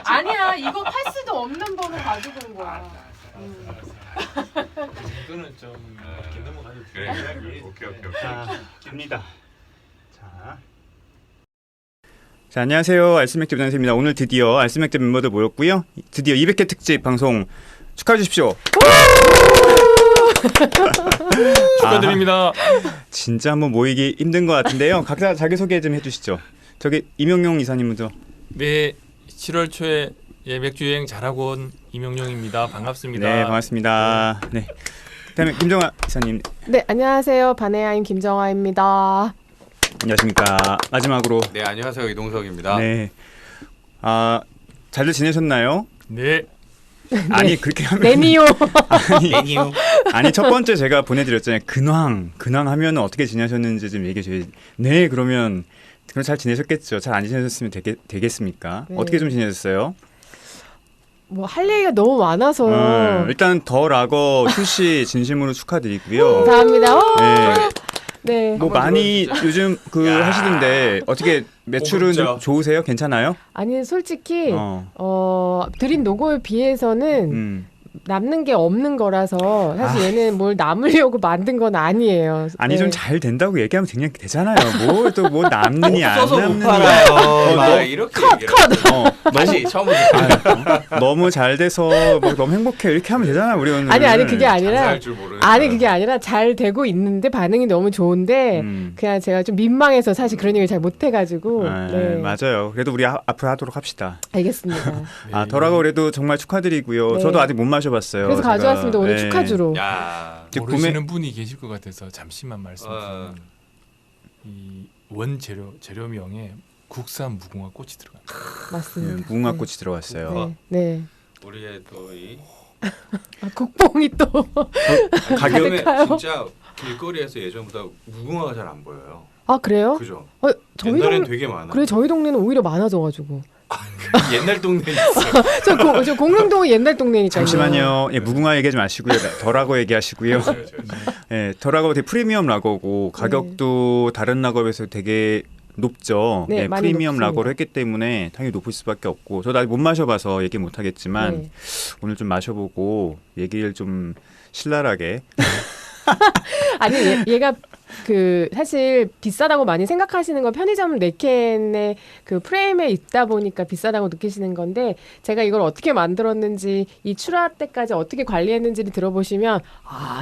아니야, 이거 패스도 없는 번호 가지고 온 거야. 이거는 좀 긴 넘어가도 돼. 오케이. 자, 갑니다. 자, 안녕하세요. 알스맥주 부장님입니다. 오늘 드디어 알스맥주 멤버들 모였고요. 드디어 200회 특집 방송 축하해 주십시오. 축하드립니다. 진짜 한번 모이기 힘든 것 같은데요. 각자 자기소개 좀 해주시죠. 저기 임영용 이사님부터. 네, 7월 초에 맥주 여행 잘하고 온 임영용입니다. 반갑습니다. 네, 반갑습니다. 네. 그다음에 김정아 이사님. 네, 안녕하세요. 바네아임 김정아입니다. 안녕하십니까. 마지막으로. 네, 안녕하세요. 이동석입니다. 네. 잘들 지내셨나요? 네. 아니 그렇게 하면 네니오. 아니 첫 번째 제가 보내드렸잖아요. 근황 하면 어떻게 지내셨는지 좀 얘기해 줘야지. 네, 그럼 잘 지내셨겠죠. 잘 안 지내셨으면 되겠습니까? 네. 어떻게 좀 지내셨어요? 뭐 할 얘기가 너무 많아서. 일단 더 라거 출시 진심으로 축하드리고요. 감사합니다. 네. 네. 뭐 많이 요즘 하시던데 어떻게 매출은 좀 좋으세요? 괜찮아요? 아니 솔직히 드린 노고에 비해서는 남는 게 없는 거라서 사실 얘는 뭘 남으려고 만든 건 아니에요. 아니 네. 좀 잘 된다고 얘기하면 그냥 되잖아요. 뭐 또 뭐 남느니 안 없어서 못 남느니. 팔아요. 막 이렇게 다시 처음부터 너무 잘 돼서 막 너무 행복해 이렇게 하면 되잖아 우리 오늘. 아니 그게 아니라 장사할 줄 모르는 그게 아니라 잘 되고 있는데 반응이 너무 좋은데 그냥 제가 좀 민망해서 사실 그런 얘기를 잘 못해가지고. 네. 맞아요. 그래도 우리 앞으로 하도록 합시다. 알겠습니다. 더라고 그래도 정말 축하드리고요. 네. 저도 아직 못 마셔봤어요. 그래서 제가. 가져왔습니다. 오늘 네. 축하주로. 야. 모르시는 분이 계실 것 같아서 잠시만 말씀드리면 이 재료명에 국산 무궁화 꽃이 들어갑니다. 맞습니다. 무궁화 꽃이 들어갔어요. 네. 우리의 또 이 국뽕이 또 가격에 가득해요. 진짜 길거리에서 예전보다 무궁화가 잘 안 보여요. 아 그래요? 그죠? 저희 옛날엔 동 되게 많아. 그래 저희 동네는 오히려 많아져가지고. 옛날 동네 있어. 저 공릉동은 옛날 동네니까요. 잠시만요. 예, 무궁화 얘기하지 마시고요. 더라고 얘기하시고요. 예, 더라고 되게 프리미엄 라거고 가격도 다른 라거에서 되게 높죠. 네, 예, 많이 프리미엄 높습니다. 라거를 했기 때문에 당연히 높을 수밖에 없고 저도 아직 못 마셔봐서 얘기 못 하겠지만 오늘 좀 마셔보고 얘기를 좀 신랄하게. 아니 얘가 사실 비싸다고 많이 생각하시는 건 편의점 4캔의 그 프레임에 있다 보니까 비싸다고 느끼시는 건데 제가 이걸 어떻게 만들었는지 이 출하 때까지 어떻게 관리했는지를 들어보시면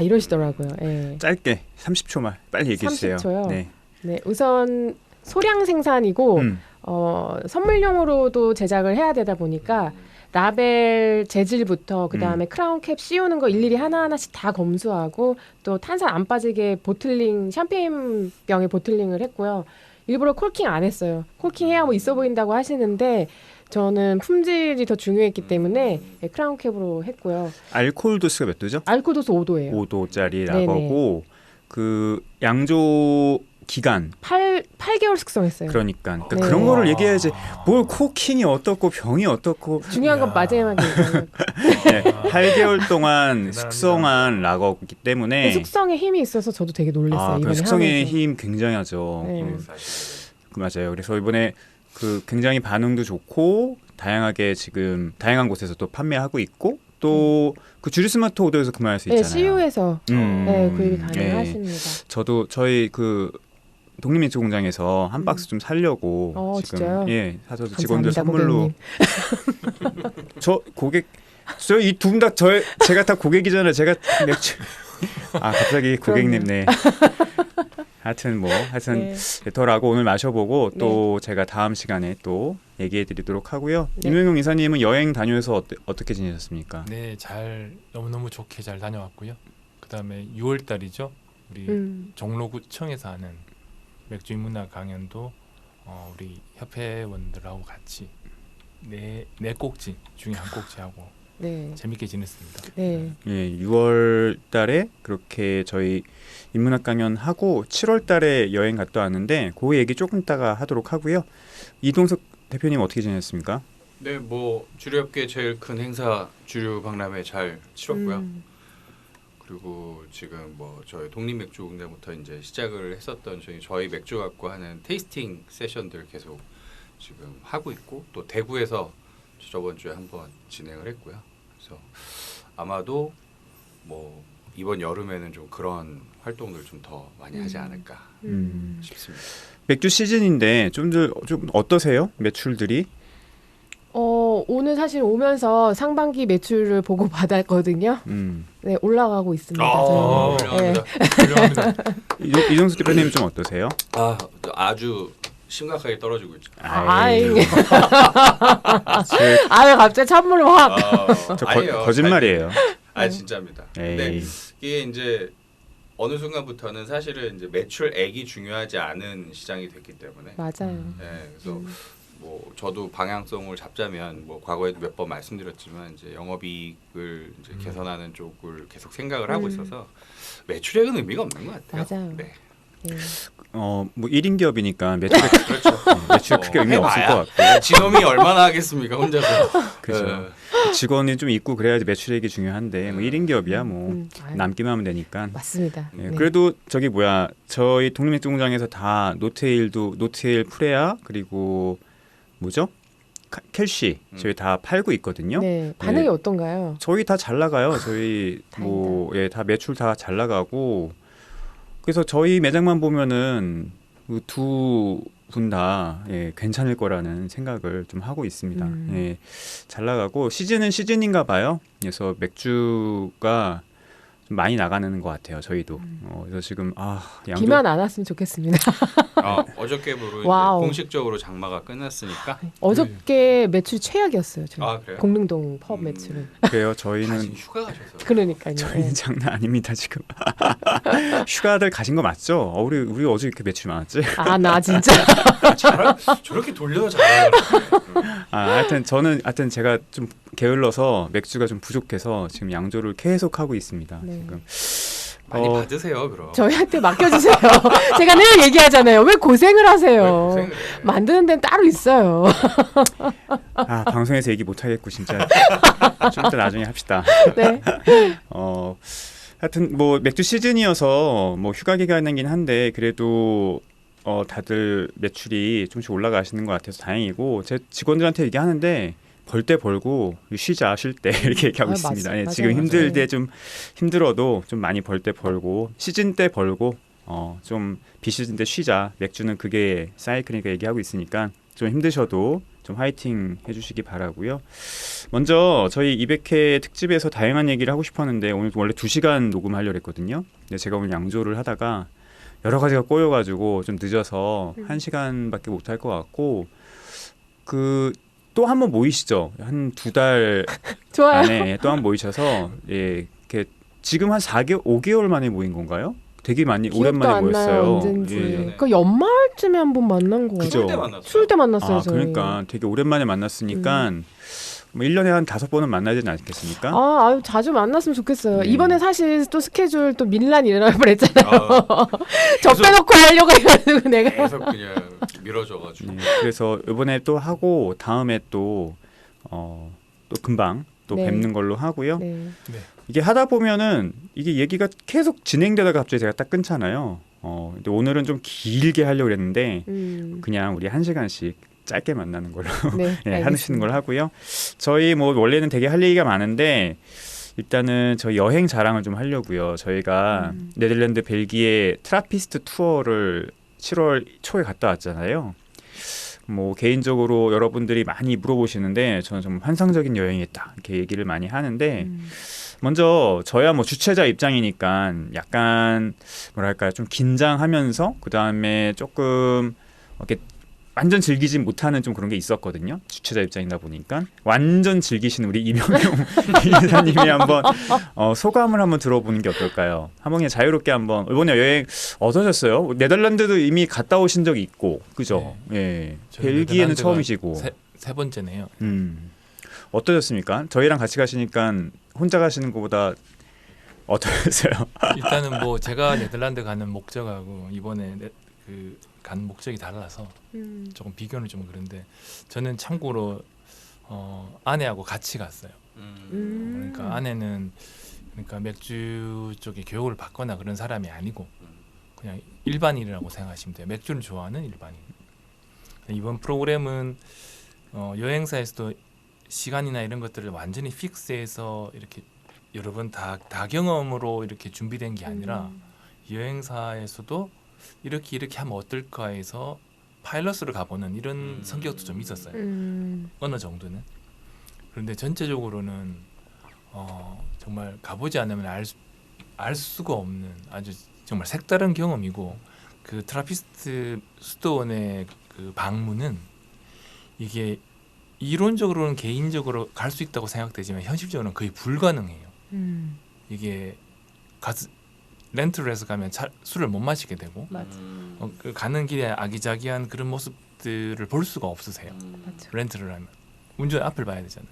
이러시더라고요. 예. 짧게 30초만 빨리 얘기해 주세요. 30초요? 네. 네, 우선 소량 생산이고 선물용으로도 제작을 해야 되다 보니까 라벨 재질부터 그다음에 크라운 캡 씌우는 거 일일이 하나하나씩 다 검수하고 또 탄산 안 빠지게 보틀링 샴페인 병에 보틀링을 했고요. 일부러 콜킹 안 했어요. 콜킹해야 뭐 있어 보인다고 하시는데 저는 품질이 더 중요했기 때문에 크라운 캡으로 했고요. 알코올 도수가 몇 도죠? 알코올 도수 5도예요. 5도짜리 라거고 그 양조 기간 8개월 숙성했어요. 그러니까 네. 그런 거를 얘기해야지. 뭘 코킹이 어떻고 병이 어떻고 중요한 건 마지막에 얘기하는 네, 8개월 동안 숙성한 라거이기 때문에 숙성에 힘이 있어서 저도 되게 놀랐어요. 그 이번에 숙성의 하면서. 힘 굉장하죠. 네. 맞아요. 그래서 이번에 굉장히 반응도 좋고 다양하게 지금 다양한 곳에서 또 판매하고 있고 또 그 주류스마트 오더에서 구매할 수 있잖아요. CU에서 구입이 가능하십니다. 저도 저희 독립민주 공장에서 한 박스 좀 살려고 지금 진짜요? 사서 직원들 감사합니다, 선물로 저 이 두 분 다 제가 다 고객이잖아요. 제가 맥주 갑자기 고객님 네. 하여튼 더라고 오늘 마셔보고 또 제가 다음 시간에 또 얘기해드리도록 하고요. 임영용 이사님은 여행 다녀서 어떻게 지내셨습니까? 네, 너무너무 좋게 잘 다녀왔고요. 그다음에 6월 달이죠. 우리 종로구청에서 하는 맥주 인문학 강연도 우리 협회원들하고 같이 네 꼭지 중에 한 꼭지 하고 재밌게 지냈습니다. 네. 예, 6월 달에 그렇게 저희 인문학 강연 하고 7월 달에 여행 갔다 왔는데 그 얘기 조금 이따가 하도록 하고요. 이동석 대표님 어떻게 지냈습니까? 네, 뭐 주류업계 제일 큰 행사 주류 박람회 잘 치렀고요. 그리고 지금 뭐 저희 독립맥주 공장부터 이제 시작을 했었던 저희 맥주 갖고 하는 테이스팅 세션들 계속 지금 하고 있고 또 대구에서 저번 주에 한번 진행을 했고요. 그래서 아마도 뭐 이번 여름에는 좀 그런 활동들 좀 더 많이 하지 않을까 싶습니다. 맥주 시즌인데 좀 어떠세요? 매출들이? 오늘 사실 오면서 상반기 매출을 보고 받았거든요. 네, 올라가고 있습니다. 저희는. 네. 훌륭합니다. 이정수 대표님 좀 어떠세요? 아주 심각하게 떨어지고 있죠. 아이. 왜 갑자기 찬물을 확. 아니에요. 거짓말이에요. 진짜입니다. 근데 이게 이제 어느 순간부터는 사실은 이제 매출액이 중요하지 않은 시장이 됐기 때문에. 맞아요. 네, 그래서 뭐 저도 방향성을 잡자면 뭐 과거에도 몇 번 말씀드렸지만 이제 영업이익을 이제 개선하는 쪽을 계속 생각을 하고 있어서 매출액은 의미가 없는 것 같아요. 맞아요. 네. 뭐 1인 기업이니까 매출 그렇죠. 매출 크게 의미 없을 것 같고. 지놈이 얼마나 하겠습니까 혼자서. 그죠. 직원이 좀 있고 그래야지 매출액이 중요한데 뭐 1인 기업이야 뭐 남기만 하면 되니까. 맞습니다. 네. 그래도 저희 독립맥주공장에서 다 노트에일 프레아 그리고 뭐죠? 켈시 저희 다 팔고 있거든요. 네, 반응이 어떤가요? 저희 다 잘 나가요. 저희 다 매출 다 잘 나가고 그래서 저희 매장만 보면은 두 분 다 괜찮을 거라는 생각을 좀 하고 있습니다. 잘 나가고 시즌은 시즌인가 봐요. 그래서 맥주가 좀 많이 나가는 것 같아요. 저희도. 그래서 지금 비만 안 왔으면 좋겠습니다. 어저께부로 이제 공식적으로 장마가 끝났으니까. 어저께 매출 최악이었어요. 그래요? 공릉동 펍 매출은. 그래요. 저희는 휴가 가셔서. 그러니까요. 저희는 장난 아닙니다 지금. 휴가들 가신 거 맞죠? 우리 어제 이렇게 매출 많았지? 나 진짜. 저렇게 돌려 잘하는. 하여튼 제가 좀 게을러서 맥주가 좀 부족해서 지금 양조를 계속 하고 있습니다. 네. 지금. 많이 받으세요 그럼. 저희한테 맡겨주세요. 제가 늘 얘기하잖아요. 왜 고생을 하세요? 만드는 데는 따로 있어요. 방송에서 얘기 못 하겠고 진짜 좀 이따 나중에 합시다. 네. 하여튼 뭐 맥주 시즌이어서 뭐 휴가 기간이긴 한데 그래도 다들 매출이 조금씩 올라가시는 것 같아서 다행이고 제 직원들한테 얘기하는데 벌 때 벌고 쉬자 쉴 때 이렇게 얘기하고 있습니다. 맞아요. 지금 힘들 때 좀 힘들어도 좀 많이 벌 때 벌고 시즌 때 벌고 좀 비시즌 때 쉬자. 맥주는 그게 사이클이니까 얘기하고 있으니까 좀 힘드셔도 좀 화이팅 해주시기 바라고요. 먼저 저희 200회 특집에서 다양한 얘기를 하고 싶었는데 오늘 원래 2시간 녹음하려고 했거든요. 근데 제가 오늘 양조를 하다가 여러 가지가 꼬여가지고 좀 늦어서 1시간밖에 못할 것 같고 또 한 번 모이시죠. 한 2달 안에 또 한 번 모이셔서 이렇게 지금 한 5개월 만에 모인 건가요? 되게 많이 오랜만에 모였어요. 언젠지. 그 연말쯤에 한 번 만난 거 같아요. 술 때 만났어요. 저희. 그러니까 되게 오랜만에 만났으니까 뭐 1년에 한 5번은 만나야 되지 않겠습니까? 아유, 자주 만났으면 좋겠어요. 이번에 사실 또 스케줄 또 밀란 일어날 뻔했잖아요. 저 빼놓고 하려고 해가지고 내가 계속 그냥 미뤄져가지고. 그래서 이번에 또 하고 다음에 또 금방 또 뵙는 걸로 하고요. 네. 이게 하다 보면은 이게 얘기가 계속 진행되다가 갑자기 제가 딱 끊잖아요. 근데 오늘은 좀 길게 하려고 했는데 그냥 우리 1시간씩 짧게 만나는 걸로 하시는 걸로 하고요. 저희 뭐 원래는 되게 할 얘기가 많은데 일단은 저희 여행 자랑을 좀 하려고요. 저희가 네덜란드, 벨기에 트라피스트 투어를 7월 초에 갔다 왔잖아요. 뭐 개인적으로 여러분들이 많이 물어보시는데 저는 좀 환상적인 여행이었다 이렇게 얘기를 많이 하는데 먼저 저야 뭐 주최자 입장이니까 약간 뭐랄까요 좀 긴장하면서 그 다음에 조금 이렇게 완전 즐기진 못하는 좀 그런 게 있었거든요. 주최자 입장이다 보니까 완전 즐기신 우리 이명용 이사님이 한번 소감을 한번 들어보는 게 어떨까요? 한번 그냥 자유롭게 한번 이번에 여행 어떠셨어요? 네덜란드도 이미 갔다 오신 적이 있고 그죠? 네. 벨기에는 처음이시고 세 번째네요. 어떠셨습니까? 저희랑 같이 가시니까 혼자 가시는 것보다 어떠셨어요? 일단은 뭐 제가 네덜란드 가는 목적하고 이번에 간 목적이 달라서 조금 비교는 좀 그런데 저는 참고로 아내하고 같이 갔어요. 그러니까 아내는 맥주 쪽에 교육을 받거나 그런 사람이 아니고 그냥 일반인이라고 생각하시면 돼요. 맥주를 좋아하는 일반인. 이번 프로그램은 여행사에서도 시간이나 이런 것들을 완전히 픽스해서 이렇게 여러 번 다 경험으로 이렇게 준비된 게 아니라 여행사에서도 이렇게 하면 어떨까 해서 파일럿으로 가보는 이런 성격도 좀 있었어요. 어느 정도는. 그런데 전체적으로는 정말 가보지 않으면 알 수가 없는 아주 정말 색다른 경험이고 그 트라피스트 수도원의 그 방문은 이게 이론적으로는 개인적으로 갈 수 있다고 생각되지만 현실적으로는 거의 불가능해요. 이게 렌트를 해서 가면 술을 못 마시게 되고 그 가는 길에 아기자기한 그런 모습들을 볼 수가 없으세요. 렌트를 하면 운전 앞을 봐야 되잖아요.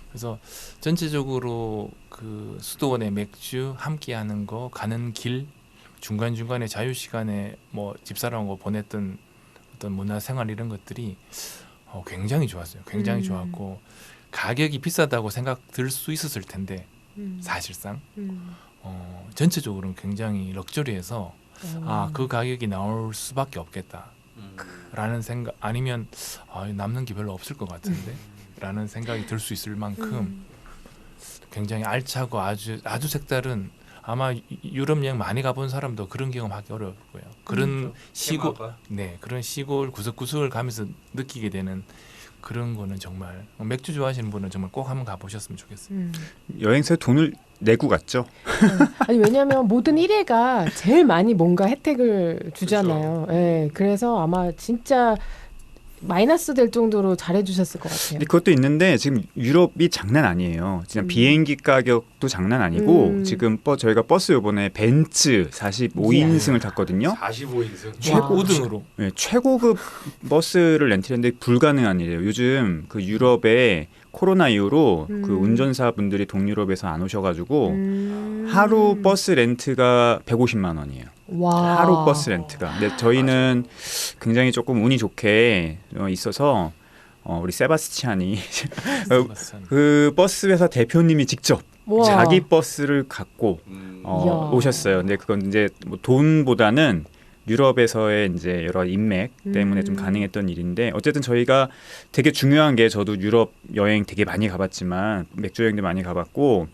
그래서 전체적으로 그 수도원의 맥주 함께하는 거, 가는 길, 중간중간에 자유시간에 뭐 집사람하고 보냈던 어떤 문화생활 이런 것들이 굉장히 좋았어요. 굉장히 좋았고 가격이 비싸다고 생각 들 수 있었을 텐데 사실상 전체적으로는 굉장히 럭셔리해서 그 가격이 나올 수밖에 없겠다라는 생각, 아니면 남는 게 별로 없을 것 같은데 라는 생각이 들 수 있을 만큼 굉장히 알차고 아주 색다른, 아마 유럽 여행 많이 가본 사람도 그런 경험하기 어려울 거예요. 그런 시골, 그런 시골 구석구석을 가면서 느끼게 되는 그런 거는 정말 맥주 좋아하시는 분은 정말 꼭 한번 가보셨으면 좋겠어요. 여행사에 돈을 내고 갔죠. 아니 왜냐하면 모든 일회가 제일 많이 뭔가 혜택을 주잖아요. 예, 그래서 아마 진짜 마이너스 될 정도로 잘해주셨을 것 같아요. 근데 그것도 있는데 지금 유럽이 장난 아니에요. 진짜 비행기 가격도 장난 아니고 지금 저희가 버스 이번에 벤츠 45인승을 탔거든요. 45인승 최고등으로. 네, 최고급 버스를 렌트했는데 불가능한 일이에요. 요즘 그 유럽에 코로나 이후로 그 운전사분들이 동유럽에서 안 오셔가지고 하루 버스 렌트가 150만 원이에요. 와. 하루 버스 렌트가. 근데 저희는 굉장히 조금 운이 좋게 있어서 우리 세바스찬이 그 버스 회사 대표님이 직접 우와. 자기 버스를 갖고 오셨어요. 근데 그건 이제 뭐 돈보다는 유럽에서의 이제 여러 인맥 때문에 좀 가능했던 일인데, 어쨌든 저희가 되게 중요한 게, 저도 유럽 여행 되게 많이 가봤지만 맥주 여행도 많이 가봤고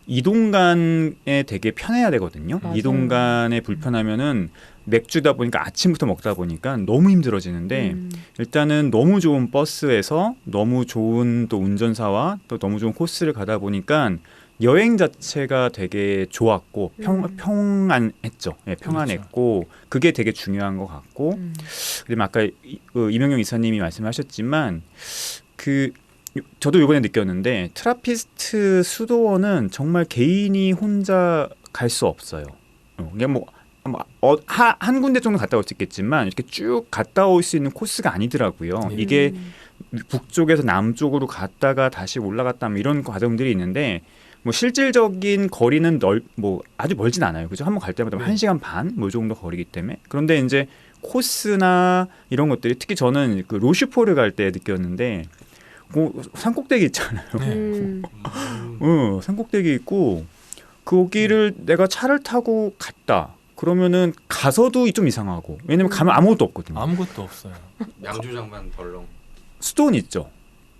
이동간에 되게 편해야 되거든요. 맞아요. 이동간에 불편하면은 맥주다 보니까 아침부터 먹다 보니까 너무 힘들어지는데 일단은 너무 좋은 버스에서 너무 좋은 또 운전사와 또 너무 좋은 코스를 가다 보니까 여행 자체가 되게 좋았고 평안했죠. 네, 평안했고 그렇죠. 그게 되게 중요한 것 같고 그리고 아까 이명용 이사님이 말씀하셨지만 저도 이번에 느꼈는데 트라피스트 수도원은 정말 개인이 혼자 갈 수 없어요. 그냥 한 군데 정도 갔다 올 수 있겠지만 이렇게 쭉 갔다 올 수 있는 코스가 아니더라고요. 이게 북쪽에서 남쪽으로 갔다가 다시 올라갔다 이런 과정들이 있는데 뭐 실질적인 거리는 아주 멀진 않아요. 그죠? 한번 갈 때마다 1시간 반 뭐 정도 거리기 때문에. 그런데 이제 코스나 이런 것들이, 특히 저는 그 로슈포르 갈 때 느꼈는데 산꼭대기 있잖아요. 산꼭대기 있고 거기를 내가 차를 타고 갔다. 그러면은 가서도 좀 이상하고, 왜냐면 가면 아무것도 없거든요. 아무것도 없어요. 양조장만 덜렁. 수도원 있죠.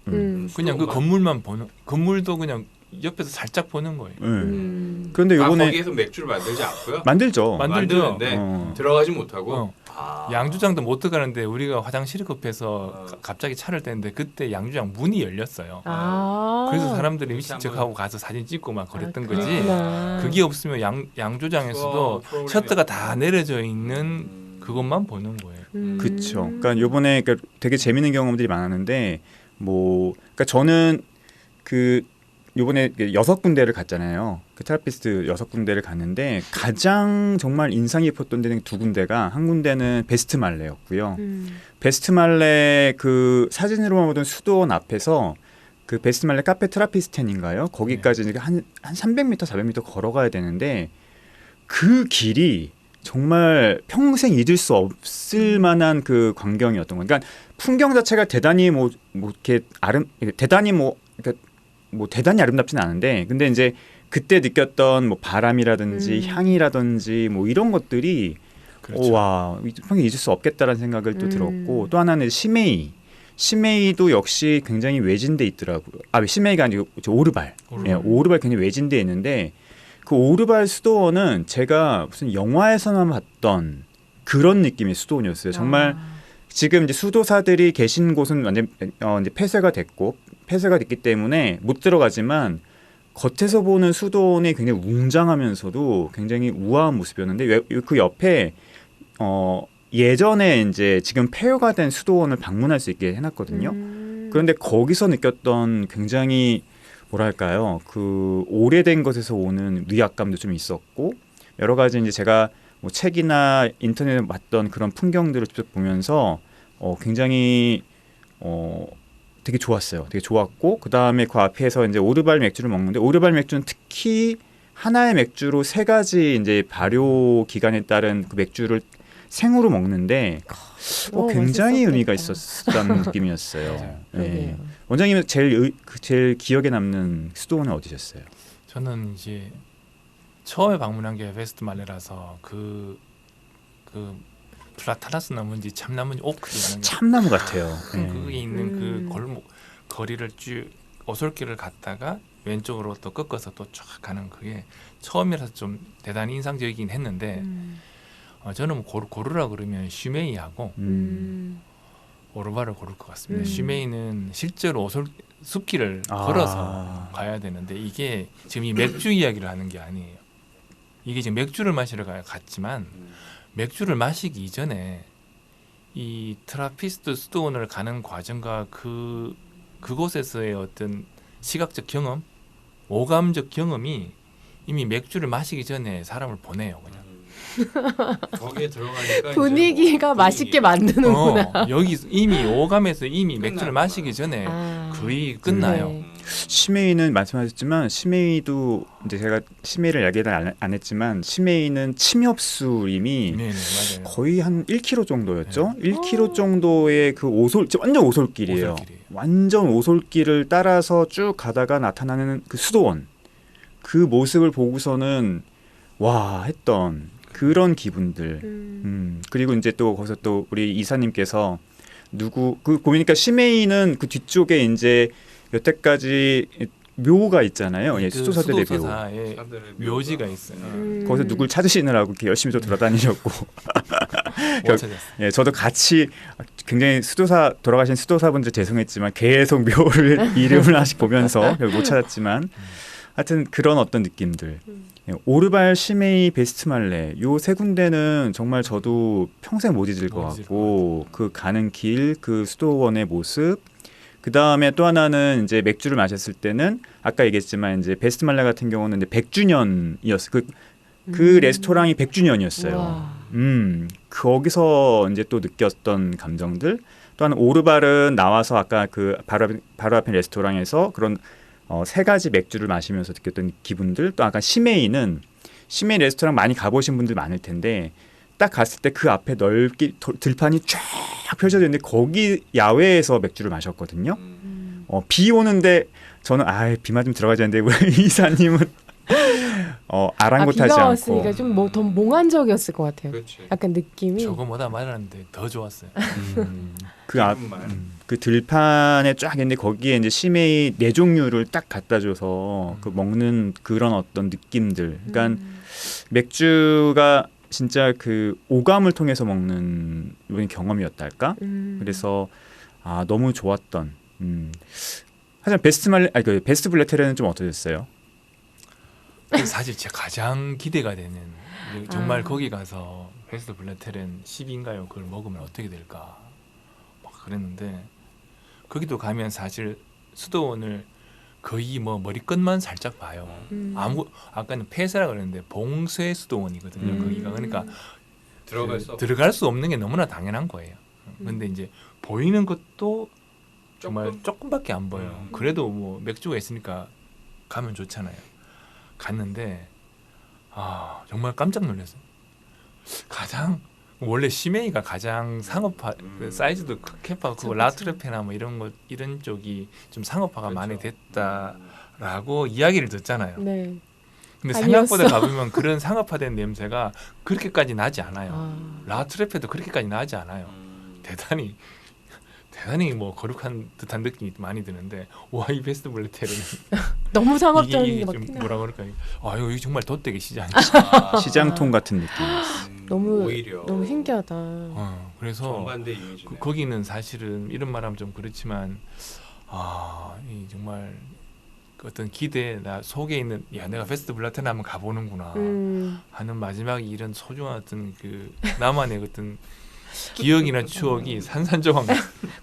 그냥 그 건물만 보는, 건물도 그냥 옆에서 살짝 보는 거예요. 그런데 요번에 거기에서 맥주를 만들지 않고요? 만들는데 들어가지 못하고 양주장도 못 들어가는데 우리가 화장실이 급해서 갑자기 차를 떼는데 그때 양주장 문이 열렸어요. 그래서 사람들이 미친 척하고 가서 사진 찍고 막 그랬던 거지. 그게 없으면 양조장에서도 셔터가 다 내려져 있는 그것만 보는 거예요. 그렇죠. 그러니까 요번에 되게 재밌는 경험들이 많았는데 그러니까 저는 요번에 6군데를 갔잖아요. 그 트라피스트 6군데를 갔는데 가장 정말 인상 깊었던 데는 2군데가, 한 군데는 베스트말레였고요. 베스트말레 그 사진으로만 보던 수도원 앞에서 그 베스트말레 카페 트라피스텐인가요? 거기까지 한 300m, 400m 걸어가야 되는데 그 길이 정말 평생 잊을 수 없을 만한 그 광경이었던 거예요. 그러니까 풍경 자체가 대단히 대단히 아름답진 않은데, 근데 이제 그때 느꼈던 바람이라든지 향이라든지 이런 것들이 그렇죠. 와, 평생 잊을 수 없겠다라는 생각을 또 들었고, 또 하나는 시메이 시메이도 역시 굉장히 외진돼 있더라고요. 시메이가 아니고 오르발. 예, 오르발 굉장히 외진돼 있는데 그 오르발 수도원은 제가 무슨 영화에서만 봤던 그런 느낌의 수도원이었어요. 정말 지금 이제 수도사들이 계신 곳은 완전 이제 폐쇄가 됐기 때문에 못 들어가지만 겉에서 보는 수도원이 굉장히 웅장하면서도 굉장히 우아한 모습이었는데 그 옆에 예전에 이제 지금 폐허가 된 수도원을 방문할 수 있게 해놨거든요. 그런데 거기서 느꼈던 굉장히 뭐랄까요, 그 오래된 것에서 오는 위압감도 좀 있었고 여러 가지 이제 제가 뭐 책이나 인터넷에 봤던 그런 풍경들을 직접 보면서 굉장히 되게 좋았어요. 되게 좋았고 그 다음에 그 앞에서 이제 오르발 맥주를 먹는데 오르발 맥주는 특히 하나의 맥주로 3가지 이제 발효 기간에 따른 그 맥주를 생으로 먹는데 굉장히 의미가 있었다는 느낌이었어요. 네. 원장님은 제일 기억에 남는 수도원은 어디셨어요? 저는 이제 처음에 방문한 게 베스트 말레라서 그 플라타나스 나무인지 참나무인지 오크라는 참나무 같아요. 거기 있는 그 골목 거리를 쭉 오솔길을 갔다가 왼쪽으로 또 꺾어서 또 쫙 가는 그게 처음이라서 좀 대단히 인상적이긴 했는데 저는 뭐 고르라 그러면 슈메이하고 오르바를 고를 것 같습니다. 슈메이는 실제로 숲길을 걸어서 가야 되는데 이게 지금 이 맥주 이야기를 하는 게 아니에요. 이게 지금 맥주를 마시러 갔지만 맥주를 마시기 이전에 이 트라피스트 수도원을 가는 과정과 그곳에서의 어떤 시각적 경험, 오감적 경험이 이미 맥주를 마시기 전에 사람을 보내요. 그냥. 거기에 들어가니까 분위기가 맛있게 만드는구나. 여기 이미 오감에서 이미 맥주를 마시기 전에 거의 끝나요. 네. 시메이는 말씀하셨지만 시메이도 이제 제가 시메이를 이야기를 안 했지만 시메이는 침엽수림이 맞아요. 거의 한 1km 정도였죠. 1km 정도의 그 완전 오솔길이에요. 완전 오솔길을 따라서 쭉 가다가 나타나는 그 수도원. 그 모습을 보고서는 와 했던 그런 기분들. 그리고 이제 또 거기서 또 우리 이사님께서 보니까 시메이는 그 뒤쪽에 이제 여태까지 묘가 있잖아요. 그 수도사들의 묘지가 있어요. 거기서 누굴 찾으시느라고 이렇게 열심히 또 돌아다니셨고. 저도 같이 굉장히 돌아가신 수도사분들 죄송했지만 계속 묘를 이름을 하나씩 보면서 못 찾았지만 하여튼 그런 어떤 느낌들. 오르발, 시메이, 베스트말레 요 3군데는 정말 저도 평생 못 잊을 것 같고 그 가는 길, 그 수도원의 모습. 그 다음에 또 하나는 이제 맥주를 마셨을 때는 아까 얘기했지만 이제 베스트말레 같은 경우는 이제 100주년이었어요. 그 레스토랑이 100주년이었어요. 거기서 이제 또 느꼈던 감정들. 또 하나 오르발은 나와서 아까 그 바로 앞에 레스토랑에서 그런 3가지 맥주를 마시면서 느꼈던 기분들. 또 아까 시메이 레스토랑 많이 가보신 분들 많을 텐데 딱 갔을 때 그 앞에 넓게 들판이 쫙 펼쳐져 있는데 거기 야외에서 맥주를 마셨거든요. 비 오는데 저는 비 맞으면 들어가지 않는데 우리 이사님은 아랑곳하지 비가 않고 왔으니까 좀 더 몽환적이었을 것 같아요. 그렇지. 약간 느낌이. 저거보다 말하는데 더 좋았어요. 그 들판에 쫙 있는데 거기에 이제 시메이 4종류를 딱 갖다 줘서 그 먹는 그런 어떤 느낌들. 그러니까 맥주가 진짜 그 오감을 통해서 먹는 이런 경험이었달까? 그래서 너무 좋았던. 하지만 베스트 블레테레는 좀 어떠셨어요? 사실 제가 가장 기대가 되는 정말 거기 가서 베스트 블레테렌 10인가요? 그걸 먹으면 어떻게 될까? 막 그랬는데 거기도 가면 사실 수도원을 거의 뭐 머리끝만 살짝 봐요. 아까는 폐쇄라 그랬는데 봉쇄 수도원이거든요. 거기가 그러니까 들어갈 수 없는 게 너무나 당연한 거예요. 근데 이제 보이는 것도 정말 조금밖에 안 보여요. 그래도 뭐 맥주가 있으니까 가면 좋잖아요. 갔는데 정말 깜짝 놀랐어요. 가장 원래 시메이가 가장 상업화 사이즈도 캐파 그거 라트레페나 뭐 이런 쪽이 좀 상업화가 많이 됐다라고 이야기를 듣잖아요. 네. 근데 아니었어. 생각보다 가보면 그런 상업화된 냄새가 그렇게까지 나지 않아요. 라트레페도 그렇게까지 나지 않아요. 대단히 대단히 뭐 거룩한 듯한 느낌이 많이 드는데 와 이 베스트 블레테르는 너무 이게 상업적인 게 좀 막 뭐라 그럴까 아 여기 정말 덧대기 시장이 시장통 같은 느낌. 너무 오히려 너무 신기하다. 그래서 정반대 이미지네. 거기는 사실은 이런 말하면 좀 그렇지만 이 정말 그 어떤 기대 나 속에 있는 야 내가 베스트 블라테르 한번 가보는구나 하는 마지막에 이런 소중한 어떤 그 나만의 어떤 기억이나 추억이 산산조각.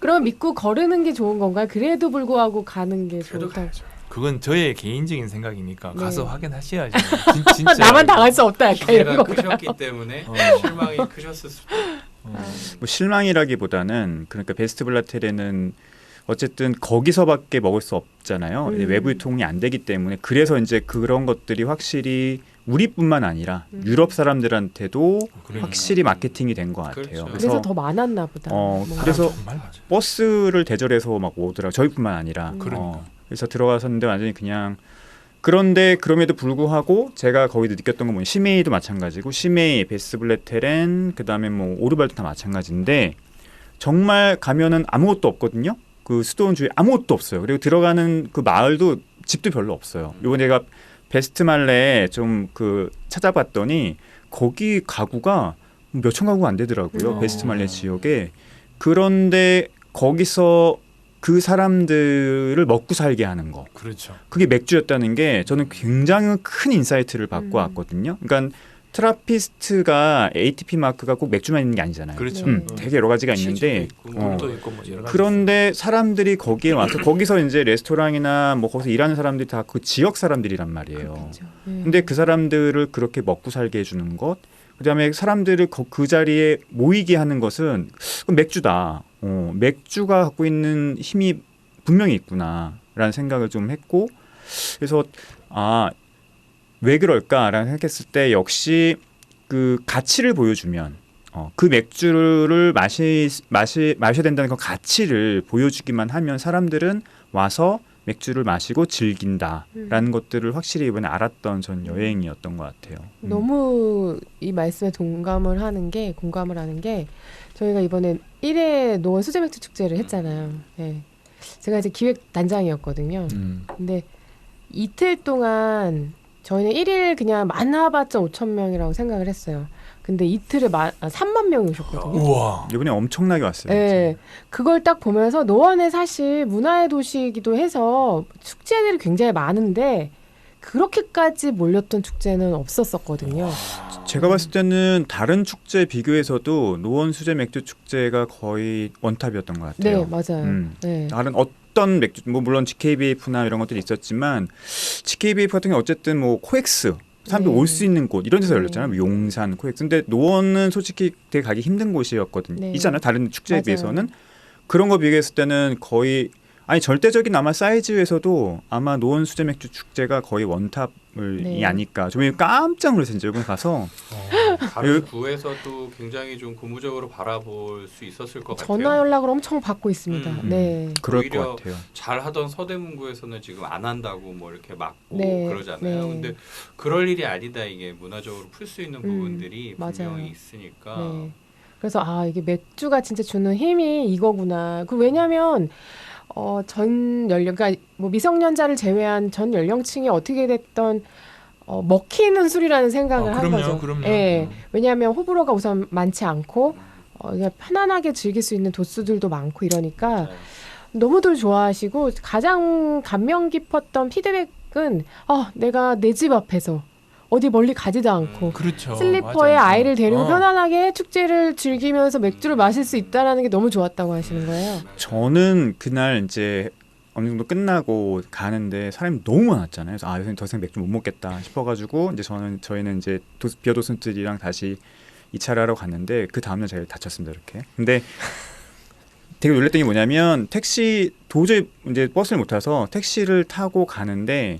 그럼 믿고 거르는 게 좋은 건가요? 그래도 불구하고 가는 게 그래도 좋다. 가야죠. 그건 저의 개인적인 생각이니까 네. 가서 확인하셔야죠. 진짜 나만 당할 수 없다. 약간 이런 기대가 거. 크셨기 때문에 실망이 크셨을 수도. 뭐 실망이라기보다는 그러니까 베스트 블라테르는 어쨌든 거기서밖에 먹을 수 없잖아요. 외부 유통이 안 되기 때문에 그래서 이제 그런 것들이 확실히 우리뿐만 아니라 유럽 사람들한테도 그러니까. 확실히 마케팅이 된 것 같아요. 그렇죠. 그래서 더 많았나 보다. 뭔가. 그래서 정말 맞아요. 버스를 대절해서 막 오더라고요. 저희뿐만 아니라. 그러니까. 그래서 들어가서는데 완전히 그냥 그런데 그럼에도 불구하고 제가 거기도 느꼈던 건 뭐냐 시메이도 마찬가지고 시메이, 베스블레테렌 그다음에 뭐 오르발도 다 마찬가지인데 정말 가면은 아무것도 없거든요. 그 수도원 주위에 아무것도 없어요. 그리고 들어가는 그 마을도 집도 별로 없어요. 요번 내가 베스트말레 좀 그 찾아봤더니 거기 가구가 몇천 가구가 안 되더라고요. 베스트말레 지역에. 그런데 거기서 그 사람들을 먹고 살게 하는 거. 그렇죠. 그게 맥주였다는 게 저는 굉장히 큰 인사이트를 받고 왔거든요. 그러니까 트라피스트가 ATP 마크가 꼭 맥주만 있는 게 아니잖아요. 그렇죠. 되게 여러 가지가 있는데 물도 있고 뭐 여러 가지 그런데 사람들이 거기에 와서 거기서 이제 레스토랑이나 뭐 거기서 일하는 사람들이 다 그 지역 사람들이란 말이에요. 그렇죠. 근데 그 사람들을 그렇게 먹고 살게 해주는 것, 그다음에 사람들을 그 자리에 모이게 하는 것은 그건 맥주다. 맥주가 갖고 있는 힘이 분명히 있구나라는 생각을 좀 했고, 그래서 왜 그럴까라는 생각했을 때 역시 그 가치를 보여주면 그 맥주를 마셔야 된다는 그 가치를 보여주기만 하면 사람들은 와서 맥주를 마시고 즐긴다라는 것들을 확실히 이번에 알았던 전 여행이었던 것 같아요. 너무 이 말씀에 공감을 하는 게 저희가 이번에 1회 노원 수제맥주 축제를 했잖아요. 네. 제가 이제 기획 단장이었거든요. 근데 이틀 동안 저희는 1일 그냥 많아봤자 5천 명이라고 생각을 했어요. 근데 이틀에 3만 명이 오셨거든요. 우와. 이번에 엄청나게 왔어요. 네, 그걸 딱 보면서 노원에 사실 문화의 도시이기도 해서 축제들이 굉장히 많은데 그렇게까지 몰렸던 축제는 없었었거든요. 제가 봤을 때는 다른 축제 비교해서도 노원 수제 맥주 축제가 거의 원탑이었던 것 같아요. 네, 맞아요. 네. 다른 어떤 맥주, 뭐 물론 GKBF나 이런 것들이 있었지만 GKBF 같은 경우 어쨌든 뭐 코엑스 사람들 올 수 있는 곳 이런 데서 열렸잖아요. 뭐 용산, 코엑스. 근데 노원은 솔직히 되게 가기 힘든 곳이었거든요. 네. 있잖아요. 다른 축제에 맞아요. 비해서는 그런 거 비교했을 때는 거의 절대적인 아마 사이즈에서도 아마 노원 수제 맥주 축제가 거의 원탑이 아닐까. 저는 깜짝 놀랐어요. 이번 가서 다른 구에서도 굉장히 좀 고무적으로 바라볼 수 있었을 것 같아요. 전화 연락을 엄청 받고 있습니다. 네. 그럴 것 같아요. 잘하던 서대문구에서는 지금 안 한다고 뭐 이렇게 막고 네, 그러잖아요. 네. 근데 그럴 일이 아니다. 이게 문화적으로 풀 수 있는 부분들이 맞아요. 분명히 있으니까. 네. 그래서 이게 맥주가 진짜 주는 힘이 이거구나. 왜냐하면 전 연령, 그러니까 뭐 미성년자를 제외한 전 연령층이 어떻게 됐던 먹히는 술이라는 생각을 한 거죠. 그럼요. 예. 왜냐하면 호불호가 우선 많지 않고 그냥 편안하게 즐길 수 있는 도수들도 많고 이러니까 네. 너무들 좋아하시고 가장 감명 깊었던 피드백은 내가 내 집 앞에서 어디 멀리 가지도 않고 그렇죠. 슬리퍼에 맞아요. 아이를 데리고 편안하게 축제를 즐기면서 맥주를 마실 수 있다라는 게 너무 좋았다고 하시는 거예요. 저는 그날 이제 어느 정도 끝나고 가는데 사람이 너무 많았잖아요. 그래서 요새는 더 이상 맥주 못 먹겠다 싶어가지고 이제 저희는 이제 비어도슨들이랑 다시 2차를 하러 갔는데 그 다음날 제가 다쳤습니다. 이렇게. 근데 되게 놀랬던 게 뭐냐면 도저히 이제 버스를 못 타서 택시를 타고 가는데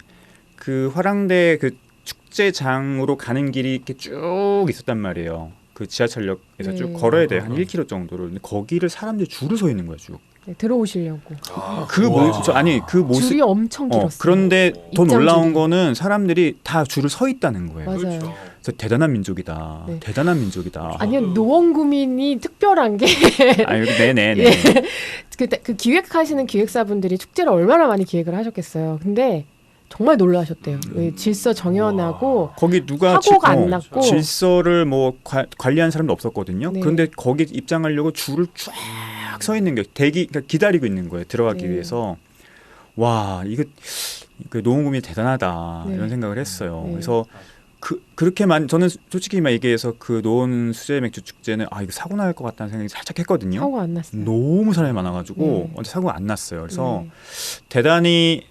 그 화랑대 그 축제장으로 가는 길이 이렇게 쭉 있었단 말이에요. 그 지하철역에서 쭉 걸어야 돼요. 한 1km 정도를. 근데 거기를 사람들이 줄을 서 있는 거예요. 쭉. 네, 들어오시려고. 그 모습 줄이 엄청 길었어요. 그런데 더 입장 놀라운 줄이. 거는 사람들이 다 줄을 서 있다는 거예요. 맞아요. 그렇죠. 그래서 대단한 민족이다. 네. 대단한 민족이다. 아니요, 노원구민이 특별한 게 네네네. 예. 그 기획하시는 기획사분들이 축제를 얼마나 많이 기획을 하셨겠어요. 근데 정말 놀라셨대요. 질서 정연하고 거기 누가 사고가 안 났고 질서를 뭐 관리하는 사람도 없었거든요. 네. 그런데 거기 입장하려고 줄을 쫙 서 있는 게 그러니까 기다리고 있는 거예요. 들어가기 네. 위해서. 와, 이거 그 노원구민이 대단하다 네. 이런 생각을 했어요. 네. 그래서 그렇게만 저는 솔직히 얘기해서 그 노원 수제 맥주 축제는 이거 사고 날 것 같다는 생각이 살짝 했거든요. 사고 안 났어요. 너무 사람이 많아가지고 네. 사고가 안 났어요. 그래서 네. 대단히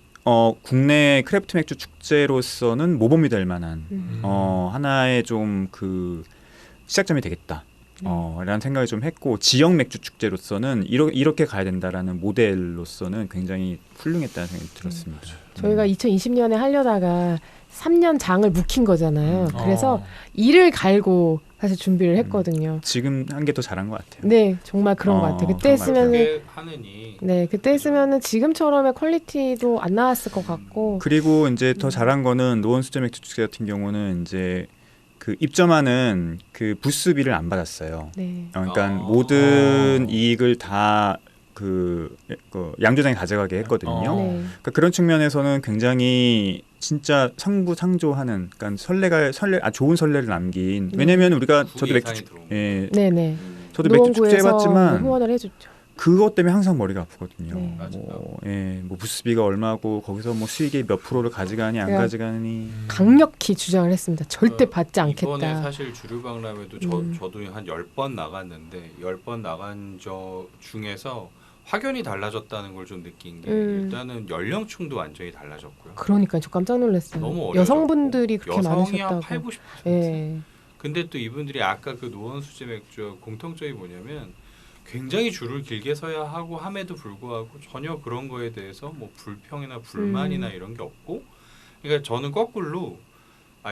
국내 크래프트 맥주 축제로서는 모범이 될 만한 하나의 좀 그 시작점이 되겠다. 라는 생각을 좀 했고 지역 맥주 축제로서는 이렇게 가야 된다라는 모델로서는 굉장히 훌륭했다는 생각이 들었습니다. 저희가 2020년에 하려다가 3년 장을 묵힌 거잖아요. 그래서 이를 갈고 사실 준비를 했거든요. 지금 한 게 더 잘한 것 같아요. 네, 정말 그런 것 같아요. 그때 했으면은 그게 하느니 네, 그때 했으면은 지금처럼의 퀄리티도 안 나왔을 것 같고. 그리고 이제 더 잘한 거는 노원 수제 맥주 축제 같은 경우는 이제 그 입점하는 그 부스비를 안 받았어요. 네. 그러니까 모든 이익을 다 그 양조장이 가져가게 했거든요. 네. 그러니까 그런 측면에서는 굉장히 진짜 상부상조하는, 그러니까 좋은 선례를 남긴. 왜냐면 우리가 저도 맥주 네네. 저도 맥주 축제 해봤지만 후원을 해줬죠. 그것 때문에 항상 머리가 아프거든요. 네. 뭐 부스비가 얼마고 거기서 뭐 수익의 몇 프로를 가져가니 안 가져가니 강력히 주장을 했습니다. 절대 받지 않겠다. 이번에 사실 주류박람회도 저도 한 10번 나갔는데 10번 나간 저 중에서 확연히 달라졌다는 걸 좀 느낀 게 일단은 연령층도 완전히 달라졌고요. 그러니까 저 깜짝 놀랐어요. 너무 어려졌고, 여성분들이 그렇게 여성이 한 많으셨다고. 80%. 예. 근데 또 이분들이 아까 그 노원 수제 맥주 공통점이 뭐냐면 굉장히 줄을 길게 서야 하고 함에도 불구하고 전혀 그런 거에 대해서 뭐 불평이나 불만이나 이런 게 없고, 그러니까 저는 거꾸로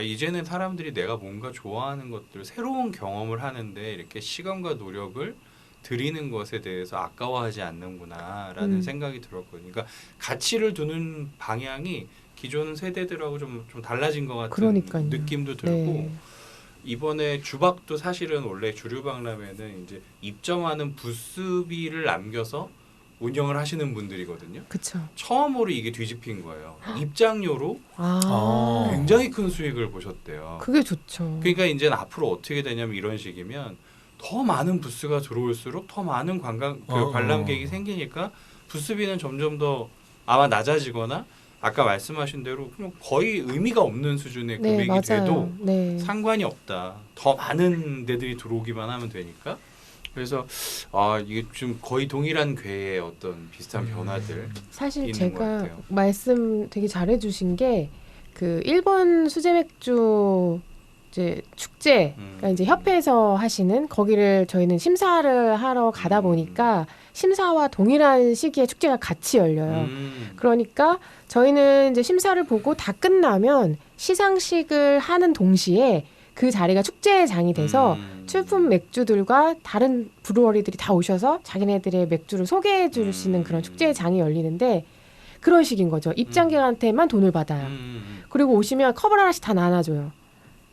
이제는 사람들이 내가 뭔가 좋아하는 것들 새로운 경험을 하는데 이렇게 시간과 노력을 들이는 것에 대해서 아까워하지 않는구나라는 생각이 들었거든요. 그러니까 가치를 두는 방향이 기존 세대들하고 좀 달라진 것 같은 그러니까요. 느낌도 들고 네. 이번에 주박도 사실은 원래 주류박람회는 이제 입점하는 부스비를 남겨서 운영을 하시는 분들이거든요. 그렇죠. 처음으로 이게 뒤집힌 거예요. 입장료로 굉장히 큰 수익을 보셨대요. 그게 좋죠. 그러니까 이제 앞으로 어떻게 되냐면 이런 식이면 더 많은 부스가 들어올수록 더 많은 관람객이 생기니까 부스비는 점점 더 아마 낮아지거나 아까 말씀하신 대로 그냥 거의 의미가 없는 수준의 금액이 맞아요. 돼도 네. 상관이 없다. 더 많은 데들이 들어오기만 하면 되니까. 그래서 이게 좀 거의 동일한 궤의 어떤 비슷한 변화들. 사실 있는 것 제가 같아요. 말씀 되게 잘해주신 게 그 일본 수제 맥주 이제 축제, 그러니까 이제 협회에서 하시는 거기를 저희는 심사를 하러 가다 보니까 심사와 동일한 시기에 축제가 같이 열려요. 그러니까 저희는 이제 심사를 보고 다 끝나면 시상식을 하는 동시에 그 자리가 축제장이 돼서 출품 맥주들과 다른 브루어리들이 다 오셔서 자기네들의 맥주를 소개해 줄 수 있는 그런 축제장이 열리는데 그런 식인 거죠. 입장객한테만 돈을 받아요. 그리고 오시면 컵을 하나씩 다 나눠줘요.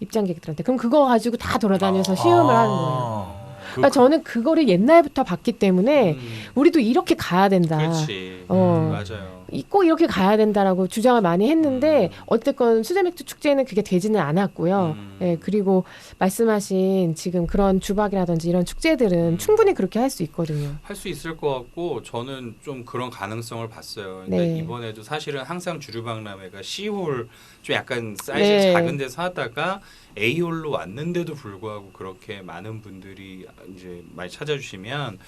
입장객들한테. 그럼 그거 가지고 다 돌아다녀서 시음을 하는 거예요. 그러니까 저는 그거를 옛날부터 봤기 때문에 우리도 이렇게 가야 된다. 그렇지. 맞아요. 꼭 이렇게 가야 된다라고 주장을 많이 했는데 어쨌건 수제맥주 축제는 그게 되지는 않았고요. 예, 그리고 말씀하신 지금 그런 주박이라든지 이런 축제들은 충분히 그렇게 할 수 있거든요. 할 수 있을 것 같고 저는 좀 그런 가능성을 봤어요. 근데 네. 이번에도 사실은 항상 주류박람회가 C홀 좀 약간 사이즈 네. 작은 데서 하다가 A홀로 왔는데도 불구하고 그렇게 많은 분들이 이제 많이 찾아주시면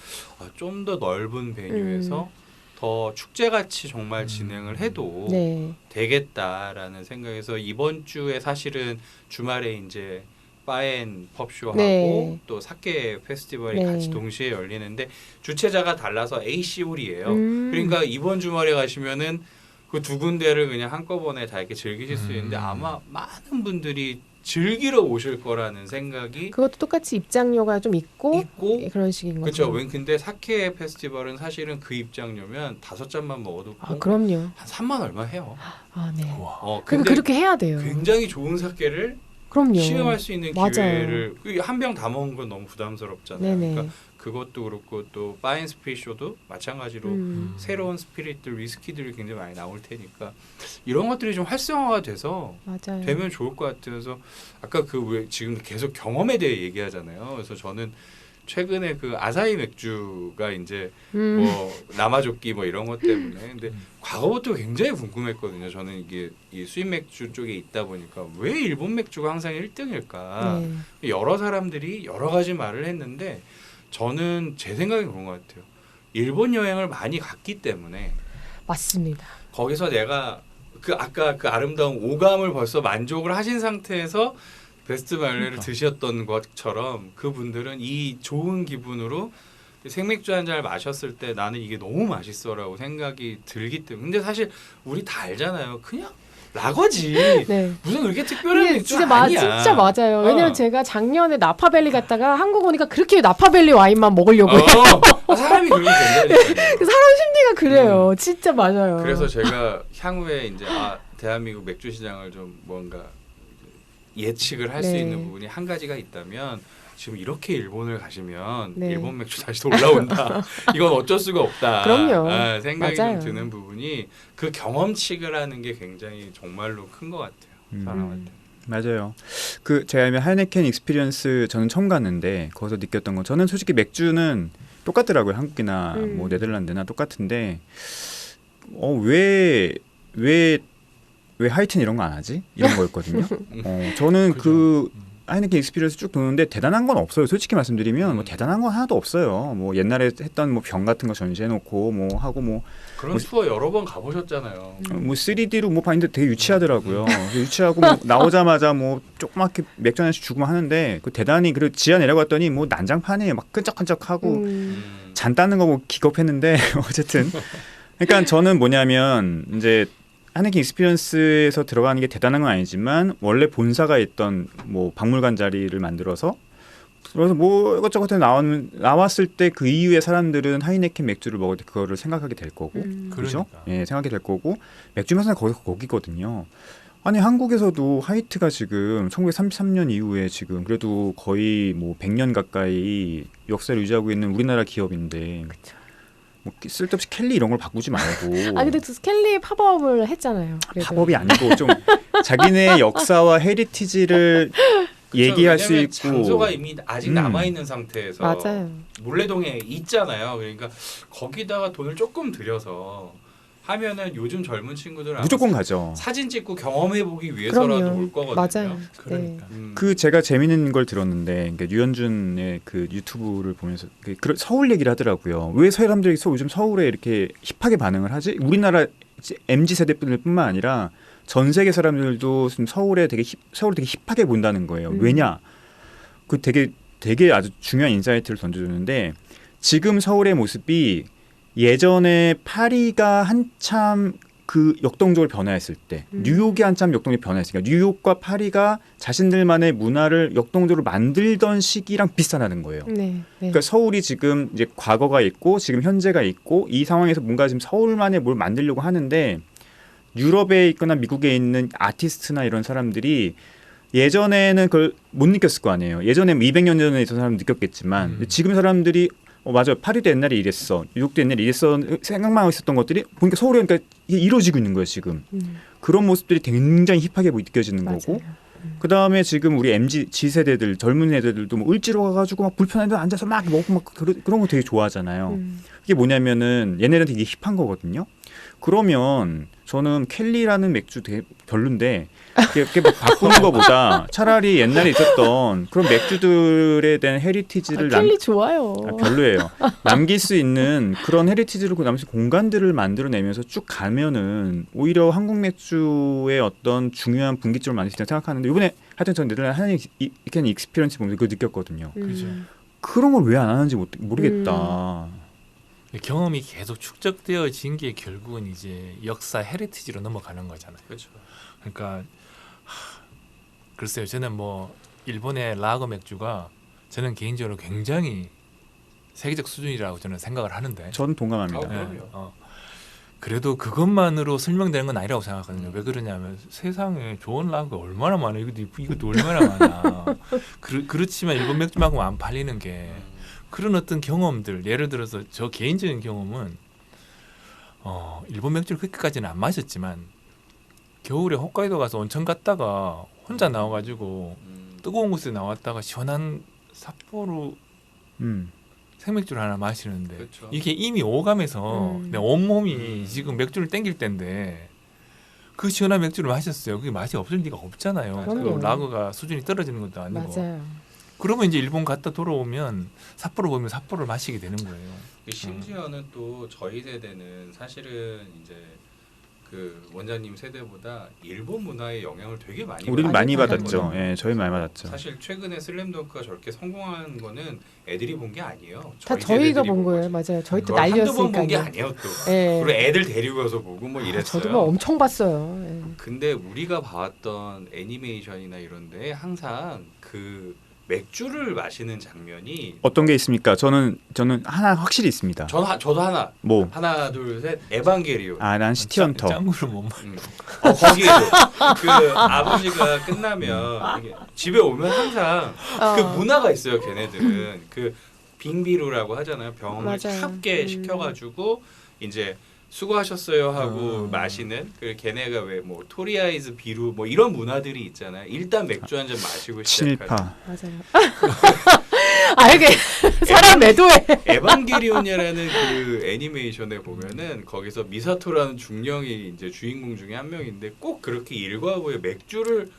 좀 더 넓은 베뉴에서 더 축제같이 정말 진행을 해도 네. 되겠다라는 생각에서 이번 주에 사실은 주말에 이제 바앤 펍쇼하고 네. 또 사케 페스티벌이 네. 같이 동시에 열리는데 주최자가 달라서 AC홀이에요. 그러니까 이번 주말에 가시면은 그 두 군데를 그냥 한꺼번에 다 이렇게 즐기실 수 있는데 아마 많은 분들이 즐기러 오실 거라는 생각이 그것도 똑같이 입장료가 좀 있고 그런 식인 거죠. 그렇죠. 근데 사케 페스티벌은 사실은 그 입장료면 5잔만 먹어도 그럼요. 한 3만 얼마 해요. 네. 근데 그렇게 해야 돼요. 굉장히 좋은 사케를 그럼요. 시음할 수 있는 맞아요. 기회를 한 병 다 먹은 건 너무 부담스럽잖아요. 네네. 그러니까 그것도 그렇고 또 파인 스피릿쇼도 마찬가지로 새로운 스피릿들, 위스키들이 굉장히 많이 나올 테니까 이런 것들이 좀 활성화가 돼서 맞아요. 되면 좋을 것 같아서 아까 그 왜 지금 계속 경험에 대해 얘기하잖아요. 그래서 저는 최근에 그 아사히 맥주가 이제 뭐 남아줬기 뭐 이런 것 때문에 근데 과거부터 굉장히 궁금했거든요. 저는 이게 이 수입 맥주 쪽에 있다 보니까 왜 일본 맥주가 항상 1등일까? 네. 여러 사람들이 여러 가지 말을 했는데 저는 제 생각엔 그런 것 같아요. 일본 여행을 많이 갔기 때문에 맞습니다. 거기서 내가 그 아까 그 아름다운 오감을 벌써 만족을 하신 상태에서 베스트 발레를 드셨던 것처럼 그분들은 이 좋은 기분으로 생맥주 한 잔을 마셨을 때 나는 이게 너무 맛있어라고 생각이 들기 때문에 근데 사실 우리 다 알잖아요. 그냥 라거지. 네. 무슨 그렇게 특별한 근데 맥주 진짜 아니야. 진짜 맞아요. 왜냐면 어. 제가 작년에 나파밸리 갔다가 한국 오니까 그렇게 나파밸리 와인만 먹으려고 해요. 사람이 그렇게 된다니까요. 사람 심리가 그래요. 진짜 맞아요. 그래서 제가 향후에 이제 대한민국 맥주 시장을 좀 뭔가 예측을 할 수 네. 있는 부분이 한 가지가 있다면 지금 이렇게 일본을 가시면 네. 일본 맥주 다시 올라온다. 이건 어쩔 수가 없다. 그럼요. 생각이 맞아요. 좀 드는 부분이 그 경험치를 하는 게 굉장히 정말로 큰 것 같아요. 사람한테. 맞아요. 그 제가 하이네켄 익스피리언스 저는 처음 갔는데 거기서 느꼈던 건 저는 솔직히 맥주는 똑같더라고요. 한국이나 뭐 네덜란드나 똑같은데 왜 하이튼 이런 거 안 하지? 이런 거였거든요. 저는 그 하이네켄 익스피리언스 쭉 도는데 대단한 건 없어요. 솔직히 말씀드리면 뭐 대단한 건 하나도 없어요. 뭐 옛날에 했던 뭐 병 같은 거 전시해놓고 뭐 하고 뭐 그런 투어 여러 번 가보셨잖아요. 뭐 3D로 뭐 봤는데 되게 유치하더라고요. 유치하고 뭐 나오자마자 뭐 조그맣게 맥주 하나씩 주고 하는데 그 대단히 그리고 지하 내려갔더니 뭐 난장판이에요. 막 끈적끈적하고 잔 따는 거 보고 기겁했는데 어쨌든 그러니까 저는 뭐냐면 이제 하이네켄 익스피리언스에서 들어가는 게 대단한 건 아니지만 원래 본사가 있던 뭐 박물관 자리를 만들어서 그래서 뭐 이것저것 나왔을 때 그 이후에 사람들은 하이네켄 맥주를 먹을 때 그거를 생각하게 될 거고 그렇죠? 그러니까. 예, 생각하게 될 거고 맥주 맛은 거기거든요. 아니 한국에서도 하이트가 지금 1933년 이후에 지금 그래도 거의 뭐 100년 가까이 역사를 유지하고 있는 우리나라 기업인데 그쵸. 뭐 쓸데없이 켈리 이런 걸 바꾸지 말고 근데 또 켈리 팝업을 했잖아요. 그래도. 팝업이 아니고 좀 자기네 역사와 헤리티지를 얘기할 수 왜냐면 있고 장소가 이미 아직 남아 있는 상태에서 맞아요. 물레동에 있잖아요. 그러니까 거기다가 돈을 조금 들여서 하면은 요즘 젊은 친구들은 무조건 아마 가죠. 사진 찍고 경험해 보기 위해서라도 그럼요. 올 거거든요. 맞아요. 그러니까. 그 제가 재밌는 걸 들었는데 그러니까 유현준의 그 유튜브를 보면서 서울 얘기를 하더라고요. 왜 사람들이 요즘 서울에 이렇게 힙하게 반응을 하지? 우리나라 MZ 세대뿐만 아니라 전 세계 사람들도 지금 서울을 되게 힙하게 본다는 거예요. 왜냐? 그 되게 아주 중요한 인사이트를 던져주는데 지금 서울의 모습이 예전에 파리가 한참 그 역동적으로 변화했을 때 뉴욕이 한참 역동적으로 변화했으니까 뉴욕과 파리가 자신들만의 문화를 역동적으로 만들던 시기랑 비슷하다는 거예요. 네. 그러니까 서울이 지금 이제 과거가 있고 지금 현재가 있고 이 상황에서 뭔가 지금 서울만의 뭘 만들려고 하는데 유럽에 있거나 미국에 있는 아티스트나 이런 사람들이 예전에는 그걸 못 느꼈을 거 아니에요. 예전에 200년 전에 있던 사람은 느꼈겠지만 지금 사람들이 맞아요. 파리도 옛날에 이랬어. 뉴욕도 옛날에 이랬어. 생각만 하고 있었던 것들이 보니까 서울에 그러니까 이게 이루어지고 있는 거예요. 지금. 그런 모습들이 굉장히 힙하게 느껴지는 맞아요. 거고 그다음에 지금 우리 MZ G세대들 젊은 애들도 뭐 을지로 가가지고 막 불편한 데 앉아서 막 먹고 막 그런 거 되게 좋아하잖아요. 이게 뭐냐면은 얘네는 되게 힙한 거거든요. 그러면 저는 켈리라는 맥주 되게 별론데 이렇게 막 바꾸는 것보다 차라리 옛날에 있었던 그런 맥주들에 대한 헤리티지를 켈리 좋아요. 별로예요. 남길 수 있는 그런 헤리티지를 남길 수 있는 공간들을 만들어내면서 쭉 가면은 오히려 한국 맥주의 어떤 중요한 분기점을 만들 수 있다고 생각하는데 이번에 하여튼 전 네덜란드 하이네켄 익스피리언스 보면서 그거 느꼈거든요. 그죠. 그런 걸 왜 안 하는지 모르겠다. 경험이 계속 축적되어진 게 결국은 이제 역사 헤리티지로 넘어가는 거잖아요. 그렇죠. 그러니까 글쎄요, 저는 뭐 일본의 라거 맥주가 저는 개인적으로 굉장히 세계적 수준이라고 저는 생각을 하는데. 저는 동감합니다. 그럼요. 그래도 그것만으로 설명되는 건 아니라고 생각하거든요. 왜 그러냐면 세상에 좋은 라거가 얼마나 많아. 이것도 얼마나 많아. 그렇지만 일본 맥주만큼 안 팔리는 게 그런 어떤 경험들. 예를 들어서 저 개인적인 경험은 일본 맥주를 그렇게까지는 안 마셨지만 겨울에 홋카이도 가서 온천 갔다가 혼자 나와가지고 뜨거운 곳에 나왔다가 시원한 삿포로 생맥주를 하나 마시는데 그렇죠. 이게 이미 오감에서 내 온몸이 지금 맥주를 땡길 때인데 그 시원한 맥주를 마셨어요. 그게 맛이 없을 리가 없잖아요. 그럼요. 그 라거가 수준이 떨어지는 것도 아니고. 맞아요. 그러면 이제 일본 갔다 돌아오면 삿포로 보면 삿포로를 마시게 되는 거예요. 심지어는 또 저희 세대는 사실은 이제 그 원장님 세대보다 일본 문화의 영향을 되게 많이 우리는 많이 맞아요. 받았죠. 예, 저희 많이 받았죠. 사실 최근에 슬램덩크가 저렇게 성공한 거는 애들이 본 게 아니에요. 다 저희 저희가 세대들이 본 본 거예요. 거지. 맞아요. 저희 때 그걸 한두 번 본 게 난리였으니까요. 아니에요 또. 예. 그리고 애들 데리고 가서 보고 뭐 이랬어요. 저도 뭐 엄청 봤어요. 예. 근데 우리가 봐왔던 애니메이션이나 이런데 항상 그 맥주를 마시는 장면이 어떤 게 있습니까? 저는 하나 확실히 있습니다. 저도 하나 뭐? 하나 둘 셋 에반게리온. 난 시티헌터. 짱구를 못 마. 거기에도 그 아버지가 끝나면 이게 집에 오면 항상 그 문화가 있어요. 걔네들은 그 빙비루라고 하잖아요. 병을 맞아요. 차갑게 시켜가지고 이제 수고하셨어요 하고 마시는 그 걔네가 왜 뭐 토리아이즈 비루 뭐 이런 문화들이 있잖아요. 일단 맥주 한 잔 마시고 시작하는. 친일파. 맞아요. 이게 사람 매도해. 에반게리온이라는 그 애니메이션에 보면은 거기서 미사토라는 중령이 이제 주인공 중에 한 명인데 꼭 그렇게 일과 후에 맥주를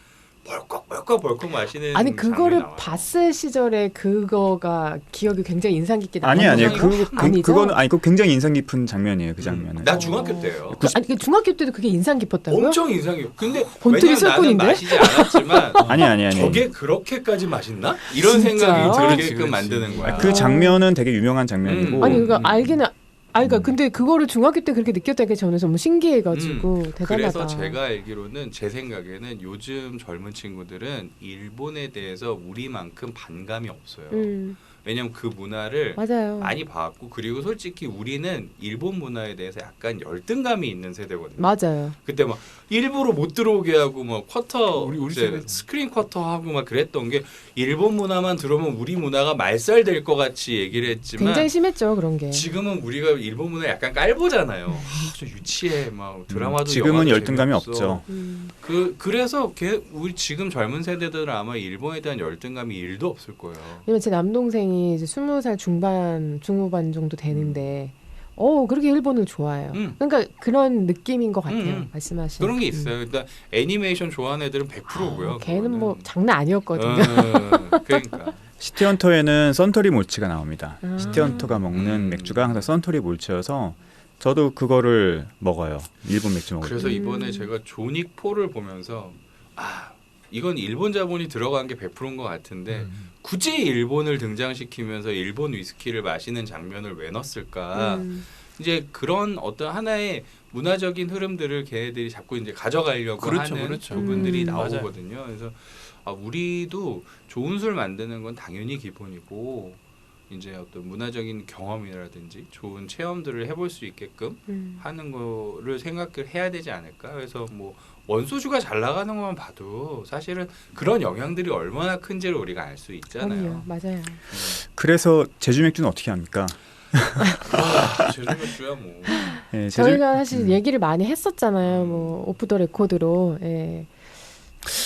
벌컥 마시는 아니 그거를 장면이 나와요. 봤을 시절에 그거가 기억이 굉장히 인상 깊게 아니 남아요. 아니죠? 그거는 그거 굉장히 인상 깊은 장면이에요. 그 장면은. 나 중학교 때예요. 아니 중학교 때도 그게 인상 깊었다고요? 엄청 인상이에요. 근데 본토이 왜냐면 나는 술꾼인데? 마시지 않았지만 아니. 저게 그렇게까지 맛있나? 이런 진짜요? 생각이 들게끔 그렇지. 만드는 거야. 그 장면은 되게 유명한 장면이고. 아니 그러니까 알기는 그러니까 근데 그거를 중학교 때 그렇게 느꼈다는 게 저는 너무 신기해가지고 대단하다. 그래서 제가 알기로는 제 생각에는 요즘 젊은 친구들은 일본에 대해서 우리만큼 반감이 없어요. 왜냐면 그 문화를 맞아요. 많이 봐왔고 그리고 솔직히 우리는 일본 문화에 대해서 약간 열등감이 있는 세대거든요. 맞아요. 그때 막 일부러 못 들어오게 하고 뭐 쿼터 우리 이제 세대. 스크린 쿼터 하고 막 그랬던 게 일본 문화만 들어오면 우리 문화가 말살될 것 같이 얘기를 했지만 굉장히 심했죠 그런 게. 지금은 우리가 일본 문화 약간 깔보잖아요. 저 유치해 막 드라마도 지금은 영화도 열등감이 재미없어. 없죠. 그래서 우리 지금 젊은 세대들은 아마 일본에 대한 열등감이 1도 없을 거예요. 왜냐면 제 남동생이 이제 20살 중후반 정도 되는데 그렇게 일본을 좋아해요. 그러니까 그런 느낌인 것 같아요. 말씀하신 그런 게 있어요. 일단 애니메이션 좋아하는 애들은 100%고요. 걔는 뭐 장난 아니었거든요. 그러니까 시티헌터에는 선토리 몰츠가 나옵니다. 시티헌터가 먹는 맥주가 항상 선토리 몰츠여서 저도 그거를 먹어요. 일본 맥주 먹을 때. 그래서 이번에 제가 조닉 4를 보면서 이건 일본 자본이 들어간 게 100%인 것 같은데 굳이 일본을 등장시키면서 일본 위스키를 마시는 장면을 왜 넣었을까? 이제 그런 어떤 하나의 문화적인 흐름들을 걔네들이 자꾸 이제 가져가려고 하는 부분들이 나오거든요. 그래서 우리도 좋은 술 만드는 건 당연히 기본이고 이제 어떤 문화적인 경험이라든지 좋은 체험들을 해볼 수 있게끔 하는 거를 생각을 해야 되지 않을까. 그래서 뭐 원소주가 잘 나가는 것만 봐도 사실은 그런 영향들이 얼마나 큰지를 우리가 알 수 있잖아요. 그럼요, 맞아요. 그래서 제주 맥주는 어떻게 합니까? 제주 맥주야 뭐. 네, 저희가 사실 얘기를 많이 했었잖아요. 뭐 오프 더 레코드로. 예.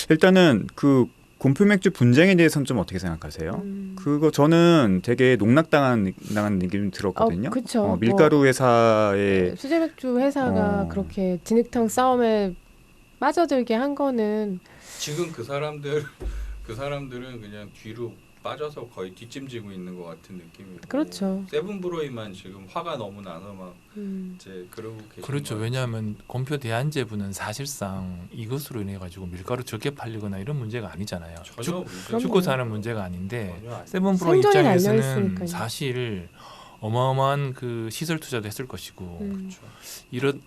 일단은 그 곰표 맥주 분쟁에 대해서는 좀 어떻게 생각하세요? 그거 저는 되게 농락당한 느낌이 들었거든요. 그렇죠. 밀가루 회사의 수제 맥주 회사가 그렇게 진흙탕 싸움에 빠져들게 한 거는 지금 그 사람들은 그냥 뒤로 빠져서 거의 뒷짐지고 있는 것 같은 느낌이고. 그렇죠. 세븐브로이만 지금 화가 너무 나서 막 이제 그러고 계신 그렇죠. 것 왜냐하면 곰표 대한제부는 사실상 이것으로 인해 가지고 밀가루 적게 팔리거나 이런 문제가 아니잖아요. 전혀 죽고 사는 문제가 아닌데 전혀 아니에요. 세븐브로 생존이 입장에서는 달려있으니까요. 사실 어마어마한 그 시설 투자도 했을 것이고 그렇죠. 이런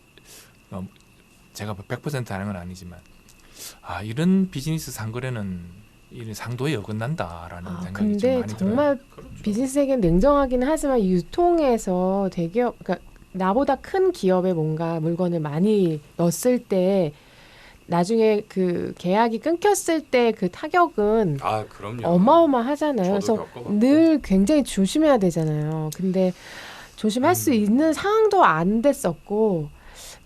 제가 100% 하는 건 아니지만 이런 비즈니스 상거래는 이 상도에 어긋난다라는 생각이 좀 근데 많이 정말 그렇죠. 비즈니스 세계는 냉정하긴 하지만 유통에서 대기업, 그러니까 나보다 큰 기업에 뭔가 물건을 많이 넣었을 때 나중에 그 계약이 끊겼을 때 그 타격은 아 그럼요. 어마어마하잖아요. 저도 그래서 겪어봤고. 늘 굉장히 조심해야 되잖아요. 근데 조심할 수 있는 상황도 안 됐었고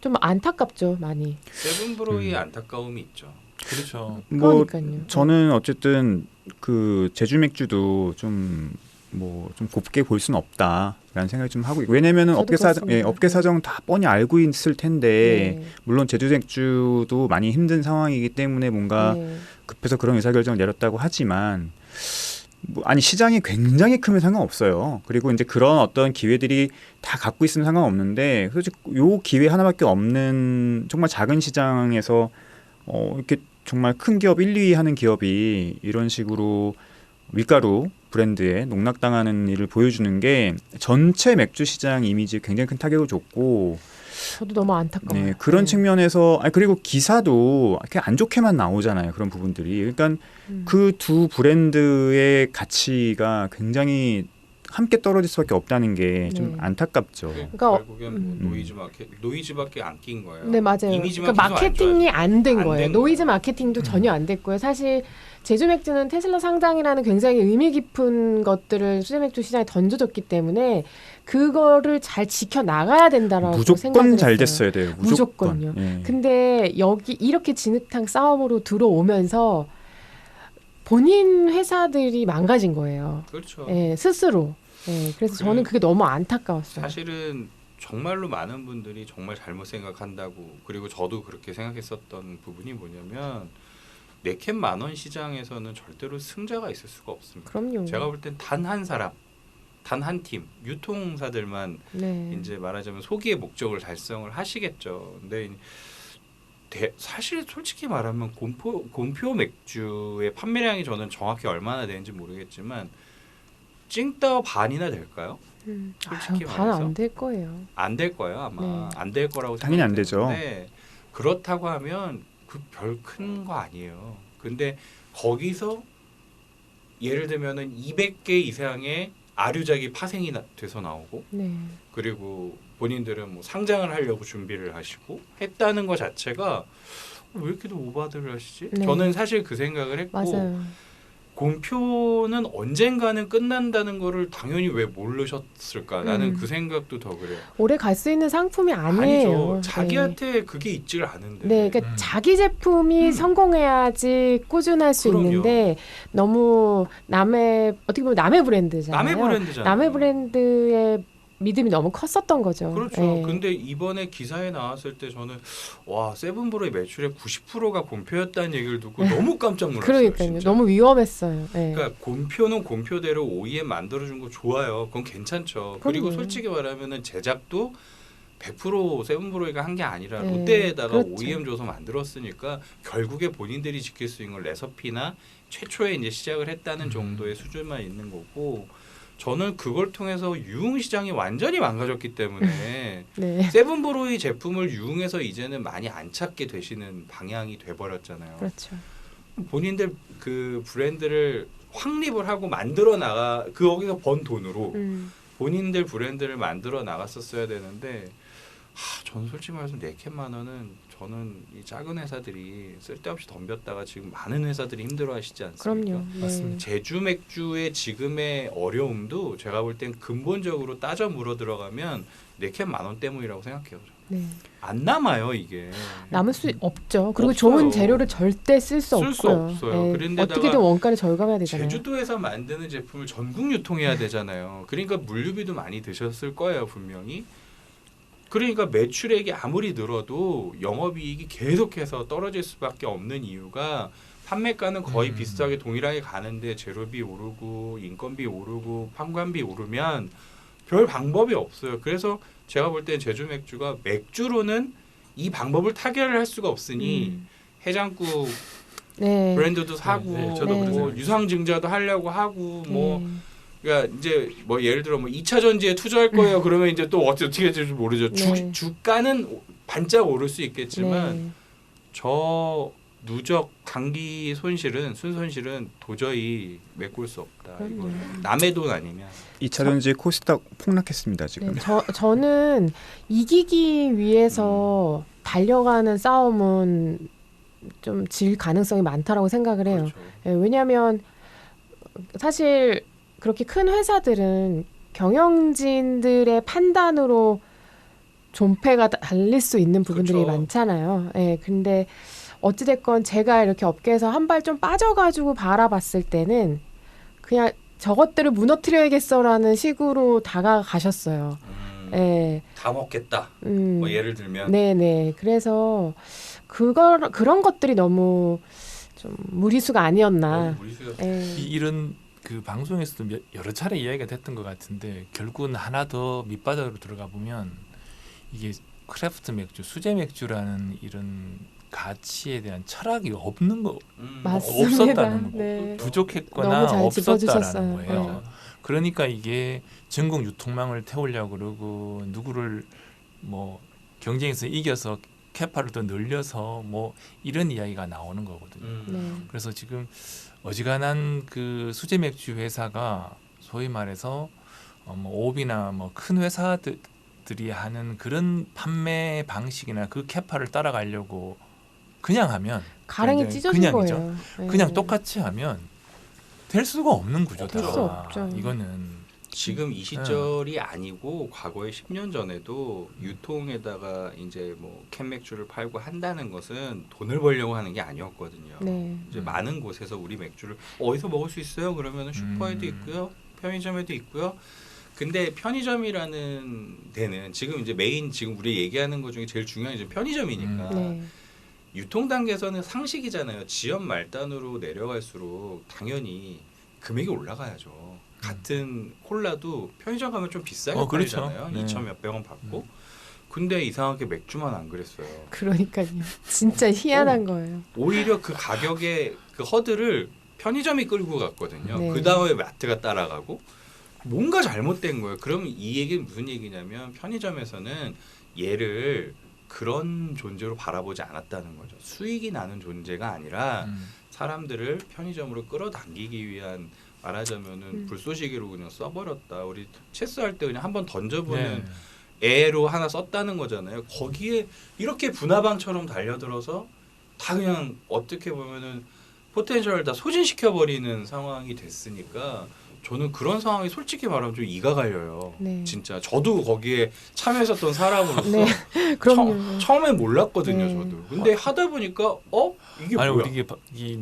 좀 안타깝죠, 많이. 세븐브로의 안타까움이 있죠. 그렇죠. 뭐 그러니까요. 저는 어쨌든 그 제주 맥주도 좀 곱게 볼 수는 없다라는 생각이 좀 하고 있고 왜냐면은 저도 업계 사정 그렇습니다. 업계 사정 다 뻔히 알고 있을 텐데 네. 물론 제주 맥주도 많이 힘든 상황이기 때문에 뭔가 네. 급해서 그런 의사결정을 내렸다고 하지만 아니 시장이 굉장히 크면 상관없어요. 그리고 이제 그런 어떤 기회들이 다 갖고 있으면 상관없는데 솔직히 요 기회 하나밖에 없는 정말 작은 시장에서 이렇게 정말 큰 기업 1, 2위 하는 기업이 이런 식으로 밀가루 브랜드에 농락당하는 일을 보여주는 게 전체 맥주 시장 이미지에 굉장히 큰 타격을 줬고 저도 너무 안타까워요. 네, 그런 네. 측면에서 그리고 기사도 이렇게 안 좋게만 나오잖아요. 그런 부분들이. 그러니까 그 두 브랜드의 가치가 굉장히 함께 떨어질 수밖에 없다는 게 좀 네. 안타깝죠. 그러니까 결국엔 뭐 노이즈밖에 안 낀 거예요. 네, 맞아요. 이미지만 그러니까 계속 안 마케팅이 안 된 안 거예요. 된 노이즈 거예요. 마케팅도 전혀 안 됐고요. 사실 제주 맥주는 테슬라 상장이라는 굉장히 의미 깊은 것들을 수제 맥주 시장에 던져줬기 때문에 그거를 잘 지켜 나가야 된다라고 생각을 무조건 잘 했어요. 됐어야 돼요. 무조건. 무조건요. 예. 근데 여기 이렇게 진흙탕 싸움으로 들어오면서 본인 회사들이 망가진 거예요. 그렇죠. 예, 스스로. 예, 그래서 저는 그게 너무 안타까웠어요. 사실은 정말로 많은 분들이 정말 잘못 생각한다고 그리고 저도 그렇게 생각했었던 부분이 뭐냐면 네캔 만원 시장에서는 절대로 승자가 있을 수가 없습니다. 그럼요. 제가 볼 땐 단 한 사람, 단 한 팀, 유통사들만 네. 이제 말하자면 소기의 목적을 달성을 하시겠죠. 근데 사실 솔직히 말하면 곰표 맥주의 판매량이 저는 정확히 얼마나 되는지 모르겠지만 찡따 반이나 될까요? 솔직히 말해서 반안 될 거예요. 안 될 거예요 아마. 네. 안 될 거라고 당연히 안 되죠. 생각되는데 그렇다고 하면 그 별 큰 거 아니에요. 근데 거기서 예를 들면은 200개 이상의 아류작이 파생이 돼서 나오고 네. 그리고 본인들은 뭐 상장을 하려고 준비를 하시고 했다는 것 자체가 왜 이렇게 오바들을 하시지? 네. 저는 사실 그 생각을 했고 맞아요. 곰표는 언젠가는 끝난다는 거를 당연히 왜 모르셨을까? 나는 그 생각도 더 그래요. 오래 갈 수 있는 상품이 아니에요. 아니죠. 자기한테 그게 있질 않은데. 네, 그러니까 자기 제품이 성공해야지 꾸준할 수 그럼요. 있는데 너무 어떻게 보면 남의 브랜드잖아요. 남의 브랜드잖아요. 남의 브랜드의 믿음이 너무 컸었던 거죠. 그렇죠. 네. 근데 이번에 기사에 나왔을 때 저는 와 세븐브로의 매출의 90%가 곰표였다는 얘기를 듣고 너무 깜짝 놀랐어요. 그러니까요. 진짜. 너무 위험했어요. 네. 그러니까 곰표는 곰표대로 OEM 만들어준 거 좋아요. 그건 괜찮죠. 그리고 그럼요. 솔직히 말하면은 제작도 100% 세븐브로이가 한 게 아니라 네, 롯데에다가 그렇죠. OEM 줘서 만들었으니까 결국에 본인들이 지킬 수 있는 건 레서피나 최초에 이제 시작을 했다는 정도의 수준만 있는 거고 저는 그걸 통해서 유흥 시장이 완전히 망가졌기 때문에 네. 세븐브로이 제품을 유흥에서 이제는 많이 안 찾게 되시는 방향이 돼버렸잖아요. 그렇죠. 본인들 그 브랜드를 확립을 하고 만들어 나가 거기서 번 돈으로 본인들 브랜드를 만들어 나갔었어야 되는데 저는 솔직히 말해서 4캔만 원은 저는 이 작은 회사들이 쓸데없이 덤볐다가 지금 많은 회사들이 힘들어하시지 않습니까? 그럼요. 네. 맞습니다. 제주 맥주의 지금의 어려움도 제가 볼 땐 근본적으로 따져 물어 들어가면 4캔 만 원 때문이라고 생각해요. 네. 안 남아요 이게. 남을 수 없죠. 그리고 없어요. 좋은 재료를 절대 쓸 수 쓸 수 없고요. 없어요. 네. 그런데다가 어떻게든 원가를 절감해야 되잖아요. 제주도에서 만드는 제품을 전국 유통해야 되잖아요. 그러니까 물류비도 많이 드셨을 거예요 분명히. 그러니까 매출액이 아무리 늘어도 영업이익이 계속해서 떨어질 수밖에 없는 이유가 판매가는 거의 비슷하게 동일하게 가는데 재료비 오르고 인건비 오르고 판관비 오르면 별 방법이 없어요. 그래서 제가 볼 땐 제주 맥주가 맥주로는 이 방법을 타결을 할 수가 없으니 해장국 네. 브랜드도 사고 네, 저도 그렇게 뭐 생각해요. 유상 증자도 하려고 하고 뭐 네. 그러니까 이제 뭐 예를 들어 뭐 2차 전지에 투자할 거예요. 그러면 이제 또 어떻게 될지 모르죠. 네. 주가는 반짝 오를 수 있겠지만 네. 저 누적 단기 순손실은 도저히 메꿀 수 없다. 이거 그럼요. 남의 돈 아니면 2차 전지 코스닥 폭락했습니다 지금. 네, 저는 이기기 위해서 달려가는 싸움은 좀 질 가능성이 많다라고 생각을 해요. 그렇죠. 예, 왜냐하면 사실 그렇게 큰 회사들은 경영진들의 판단으로 존폐가 달릴 수 있는 부분들이 그렇죠. 많잖아요. 예, 근데 어찌됐건 제가 이렇게 업계에서 한 발 좀 빠져가지고 바라봤을 때는 그냥 저것들을 무너뜨려야겠어라는 식으로 다가가셨어요. 예, 다 먹겠다. 음, 뭐 예를 들면 네네. 그래서 그런 것들이 너무 좀 무리수가 아니었나. 너무 무리수가 예. 이런 그 방송에서도 여러 차례 이야기가 됐던 것 같은데 결국은 하나 더 밑바닥으로 들어가 보면 이게 크래프트 맥주, 수제 맥주라는 이런 가치에 대한 철학이 없는 거 맞습니다. 없었다는 거, 네. 부족했거나 너무 잘 없었다라는 짚어주셨어요. 거예요. 맞아요. 그러니까 이게 전국 유통망을 태우려고 그러고 누구를 뭐 경쟁에서 이겨서 캐파를 더 늘려서 뭐 이런 이야기가 나오는 거거든요. 네. 그래서 지금 어지간한 그 수제 맥주 회사가 소위 말해서 뭐 오비나 뭐 큰 회사들이 하는 그런 판매 방식이나 그 캐파를 따라가려고 그냥 하면 가랭이 굉장히 찢어진 그냥이죠. 거예요. 예. 그냥 똑같이 하면 될 수가 없는 구조다. 될 수 없죠. 이거는 지금 이 시절이 아니고 과거에 10년 전에도 유통에다가 이제 뭐 캔맥주를 팔고 한다는 것은 돈을 벌려고 하는 게 아니었거든요. 네. 이제 많은 곳에서 우리 맥주를 어디서 먹을 수 있어요? 그러면 슈퍼에도 있고요, 편의점에도 있고요. 근데 편의점이라는 데는 지금 이제 메인 지금 우리 얘기하는 것 중에 제일 중요한 게 편의점이니까 네. 유통 단계에서는 상식이잖아요. 지연 말단으로 내려갈수록 당연히 금액이 올라가야죠. 같은 콜라도 편의점 가면 좀 비싸게 그렇죠. 팔잖아요. 네. 2천 몇백 원 받고. 근데 이상하게 맥주만 안 그랬어요. 그러니까요. 진짜 희한한 거예요. 오히려 그 가격의 그 허들을 편의점이 끌고 갔거든요. 네. 그 다음에 마트가 따라가고 뭔가 잘못된 거예요. 그럼 이 얘기는 무슨 얘기냐면 편의점에서는 얘를 그런 존재로 바라보지 않았다는 거죠. 수익이 나는 존재가 아니라 사람들을 편의점으로 끌어당기기 위한 말하자면은 불쏘시개로 그냥 써버렸다. 우리 체스할 때 그냥 한번 던져보는 애로 하나 썼다는 거잖아요. 거기에 이렇게 분화방처럼 달려들어서 다 그냥 어떻게 보면은 포텐셜을 다 소진시켜 버리는 상황이 됐으니까 저는 그런 상황이 솔직히 말하면 좀 이가 갈려요. 네. 진짜 저도 거기에 참여했었던 사람으로서 네. 그럼요. 처음에 몰랐거든요. 네. 저도. 근데 하다 보니까 이게 아니 뭐야? 우리 이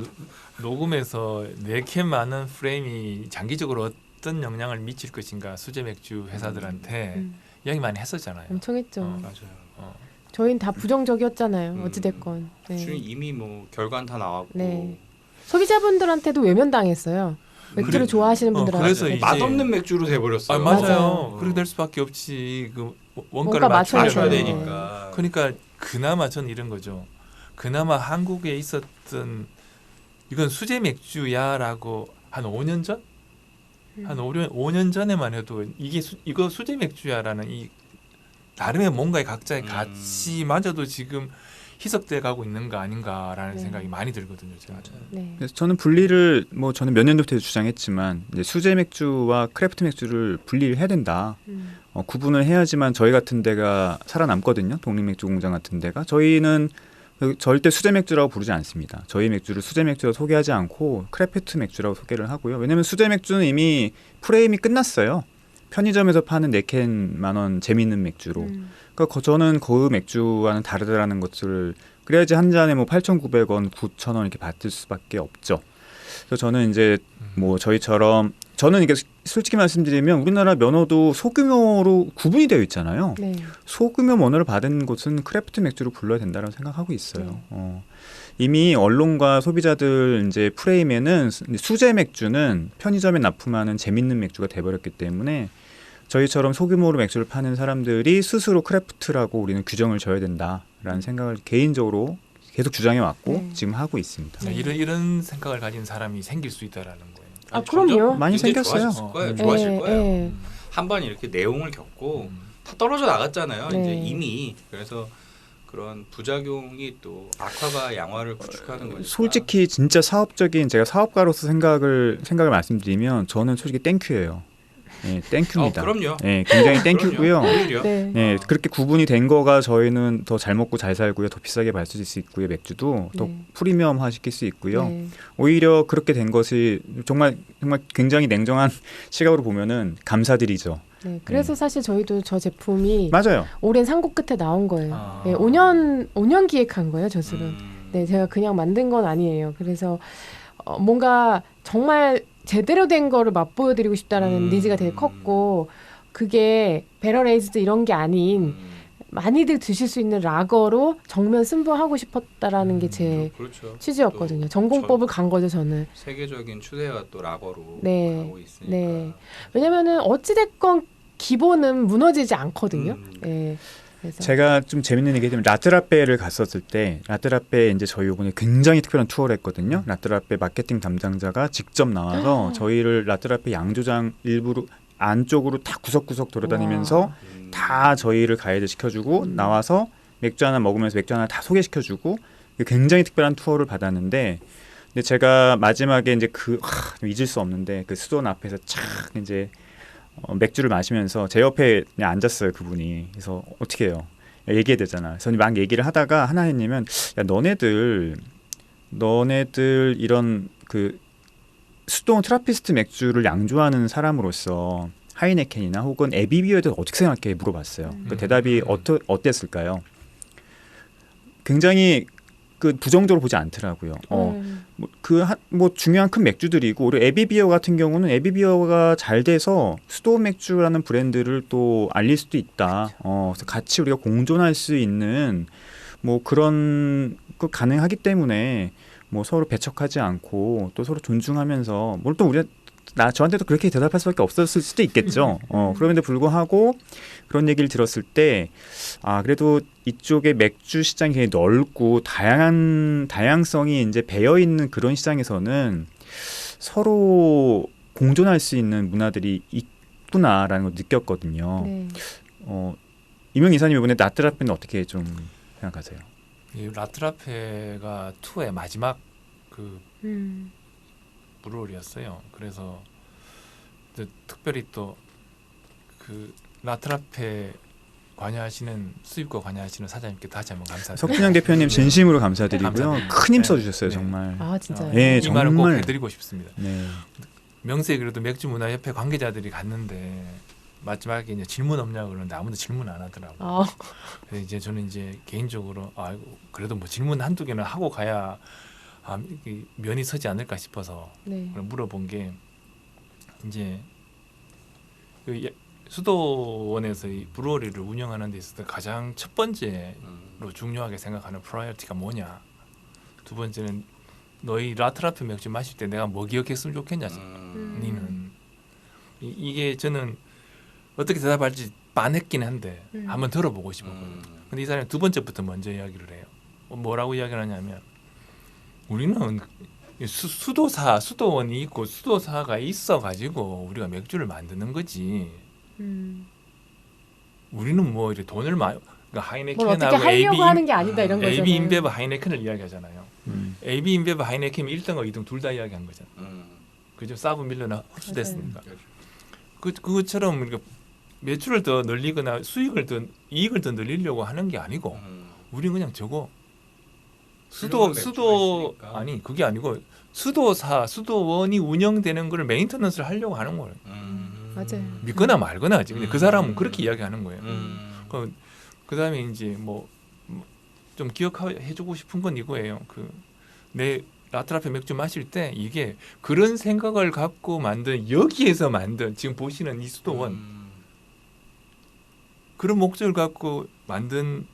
녹음에서 4캔 많은 프레임이 장기적으로 어떤 영향을 미칠 것인가 수제 맥주 회사들한테 이야기 많이 했었잖아요. 엄청 했죠. 맞아요. 저희는 다 부정적이었잖아요. 어찌됐건. 지금 네. 이미 뭐 결과는 다 나왔고 네. 소비자분들한테도 외면당했어요. 맥주를 그래. 좋아하시는 분들한테. 그래서 이제 맛없는 맥주로 돼버렸어요. 맞아요. 맞아요. 그렇게 될 수밖에 없지. 그 원가 원가를 맞춰야 맞춰야 맞춰야 돼요. 되니까. 그러니까 그나마 전 이런 거죠. 그나마 한국에 있었던 이건 수제 맥주야라고 한 5년 전? 한 5년 전에만 해도 이거 수제 맥주야라는 이 나름의 뭔가의 각자의 가치마저도 지금 희석돼 가고 있는 거 아닌가라는 네. 생각이 많이 들거든요. 제가. 네. 그래서 저는 분리를 저는 몇 년도부터 주장했지만 이제 수제 맥주와 크래프트 맥주를 분리를 해야 된다. 구분을 해야지만 저희 같은 데가 살아남거든요. 독립맥주 공장 같은 데가. 저희는 절대 수제 맥주라고 부르지 않습니다. 저희 맥주를 수제 맥주로 소개하지 않고 크래프트 맥주라고 소개를 하고요. 왜냐하면 수제 맥주는 이미 프레임이 끝났어요. 편의점에서 파는 4캔 만원 재미있는 맥주로. 그러니까 저는 그 맥주와는 다르다라는 것을 그래야지 한 잔에 뭐 8,900원, 9,000원 이렇게 받을 수밖에 없죠. 그래서 저는 이제 뭐 저희처럼 저는 이게 솔직히 말씀드리면 우리나라 면허도 소규모로 구분이 되어 있잖아요. 네. 소규모 면허를 받은 곳은 크래프트 맥주로 불러야 된다고 생각하고 있어요. 이미 언론과 소비자들 이제 프레임에는 수제 맥주는 편의점에 납품하는 재밌는 맥주가 돼버렸기 때문에 저희처럼 소규모로 맥주를 파는 사람들이 스스로 크래프트라고 우리는 규정을 져야 된다라는 생각을 개인적으로 계속 주장해 왔고 지금 하고 있습니다. 자, 이런 생각을 가진 사람이 생길 수 있다라는 거예요. 아, 그럼요. 많이 굉장히 생겼어요. 좋아질 거예요. 네. 좋아질 네, 거예요. 네. 한번 이렇게 내용을 겪고 다 떨어져 나갔잖아요. 네. 이제 이미 그래서 그런 부작용이 또 악화가 양화를 구축하는 거니까. 솔직히 진짜 사업적인 제가 사업가로서 생각을 말씀드리면 저는 솔직히 땡큐예요. 예, 땡큐입니다. 그럼요. 예, 굉장히 땡큐고요. 오히려. 네. 네, 그렇게 구분이 된 거가 저희는 더 잘 먹고 잘 살고요. 더 비싸게 마실 수 있고요. 맥주도 더 네. 프리미엄화 시킬 수 있고요. 네. 오히려 그렇게 된 것이 정말 굉장히 냉정한 시각으로 보면은 감사드리죠. 네. 그래서 사실 저희도 저 제품이 맞아요. 오랜 산고 끝에 나온 거예요. 아. 네, 5년 기획한 거예요, 저술은. 네, 제가 그냥 만든 건 아니에요. 그래서 뭔가 정말 제대로 된 거를 맛보여드리고 싶다라는 니즈가 되게 컸고, 그게 배럴 에이즈드 이런 게 아닌 많이들 드실 수 있는 라거로 정면 승부하고 싶었다라는 게 제 그렇죠. 취지였거든요. 전공법을 간 거죠, 저는. 세계적인 추세가 또 라거로 네. 가고 있으니까. 네. 왜냐면은 어찌됐건 기본은 무너지지 않거든요. 네. 그래서 제가 좀 재밌는 얘기 해드리면 라트라페를 갔었을 때 라트라페 이제 저희 이번에 굉장히 특별한 투어를 했거든요. 라트라페 마케팅 담당자가 직접 나와서 저희를 라트라페 양조장 일부러 안쪽으로 다 구석구석 돌아다니면서 다 저희를 가이드 시켜주고 나와서 맥주 하나 먹으면서 맥주 하나 다 소개시켜주고 굉장히 특별한 투어를 받았는데, 근데 제가 마지막에 이제 잊을 수 없는데 그 수도원 앞에서 착 이제 맥주를 마시면서 제 옆에 그냥 앉았어요, 그분이. 그래서 어떻게 해요? 얘기해야 되잖아. 그래서 막 얘기를 하다가 하나님은 야 너네들 이런 그 수도원 트라피스트 맥주를 양조하는 사람으로서 하이네켄이나 혹은 에비비어에 대해서 어떻게 생각해? 물어봤어요. 그 대답이 어땠을까요? 굉장히 그 부정적으로 보지 않더라고요. 뭐 중요한 큰 맥주들이고, 그리고 에비비어 같은 경우는 에비비어가 잘 돼서 수도 맥주라는 브랜드를 또 알릴 수도 있다. 그래서 같이 우리가 공존할 수 있는 뭐 그런 거 가능하기 때문에 뭐 서로 배척하지 않고 또 서로 존중하면서, 물론 또 우리가 저한테도 그렇게 대답할 수밖에 없었을 수도 있겠죠. 그럼에도 불구하고 그런 얘기를 들었을 때 그래도 이쪽에 맥주 시장이 굉장히 넓고 다양성이 이제 배어 있는 그런 시장에서는 서로 공존할 수 있는 문화들이 있구나라는 걸 느꼈거든요. 네. 이명 이사님 이번에 라트라페는 어떻게 좀 생각하세요? 이 라트라페가 투어의 마지막 그 브루어리였어요. 그래서 특별히 또 그 라트라페 관여하시는 수입과 관여하시는 사장님께 다시 한번 감사드립니다. 석준영 대표님 진심으로 감사드리고요. 감사합니다. 큰 힘 네. 써주셨어요, 네. 정말. 아 진짜요? 네, 이 말을 꼭 정말. 해드리고 싶습니다. 네. 명세에 그래도 맥주문화협회 관계자들이 갔는데 마지막에 이제 질문 없냐고 그러는데 아무도 질문 안 하더라고요. 그래서 이제 저는 이제 개인적으로 그래도 뭐 질문 한두 개는 하고 가야 면이 서지 않을까 싶어서 네. 물어본 게, 이제 그 수도원에서 이 브루어리를 운영하는 데 있어서 가장 첫 번째로 중요하게 생각하는 프라이어티가 뭐냐, 두 번째는 너희 라트라페 맥주 마실 때 내가 뭐 기억했으면 좋겠냐, 니는. 이게 저는 어떻게 대답할지 빤했긴 한데 한번 들어보고 싶었거든요. 근데 이 사람이 두 번째부터 먼저 이야기를 해요. 뭐라고 이야기를 하냐면, 우리는 수도원이 있고 수도사가 있어가지고 우리가 맥주를 만드는 거지. 우리는 뭐 이렇게 돈을 많이, 그러니까 뭘 어떻게 하이네켄하고 하려고 하는 게 아니다 이런 거잖아요. AB 인베브 하이네켄을 이야기하잖아요. AB 인베브 하이네켄이 1등과 2등 둘 다 이야기한 거잖아요. 그죠? 사브 밀러나 흡수됐으니까. 그것처럼 우리가 매출을 더 늘리거나 이익을 더 늘리려고 하는 게 아니고, 우리는 그냥 저거 수도 아니 그게 아니고 수도원이 운영되는 거를 메인터넌스를 하려고 하는 거예요. 맞아요. 믿거나 말거나 하지. 근데 그 사람은 그렇게 이야기하는 거예요. 그다음에 이제 뭐 좀 기억해주고 싶은 건 이거예요. 내 라트라페 맥주 마실 때 이게 그런 생각을 갖고 만든, 여기에서 만든, 지금 보시는 이 수도원, 그런 목적을 갖고 만든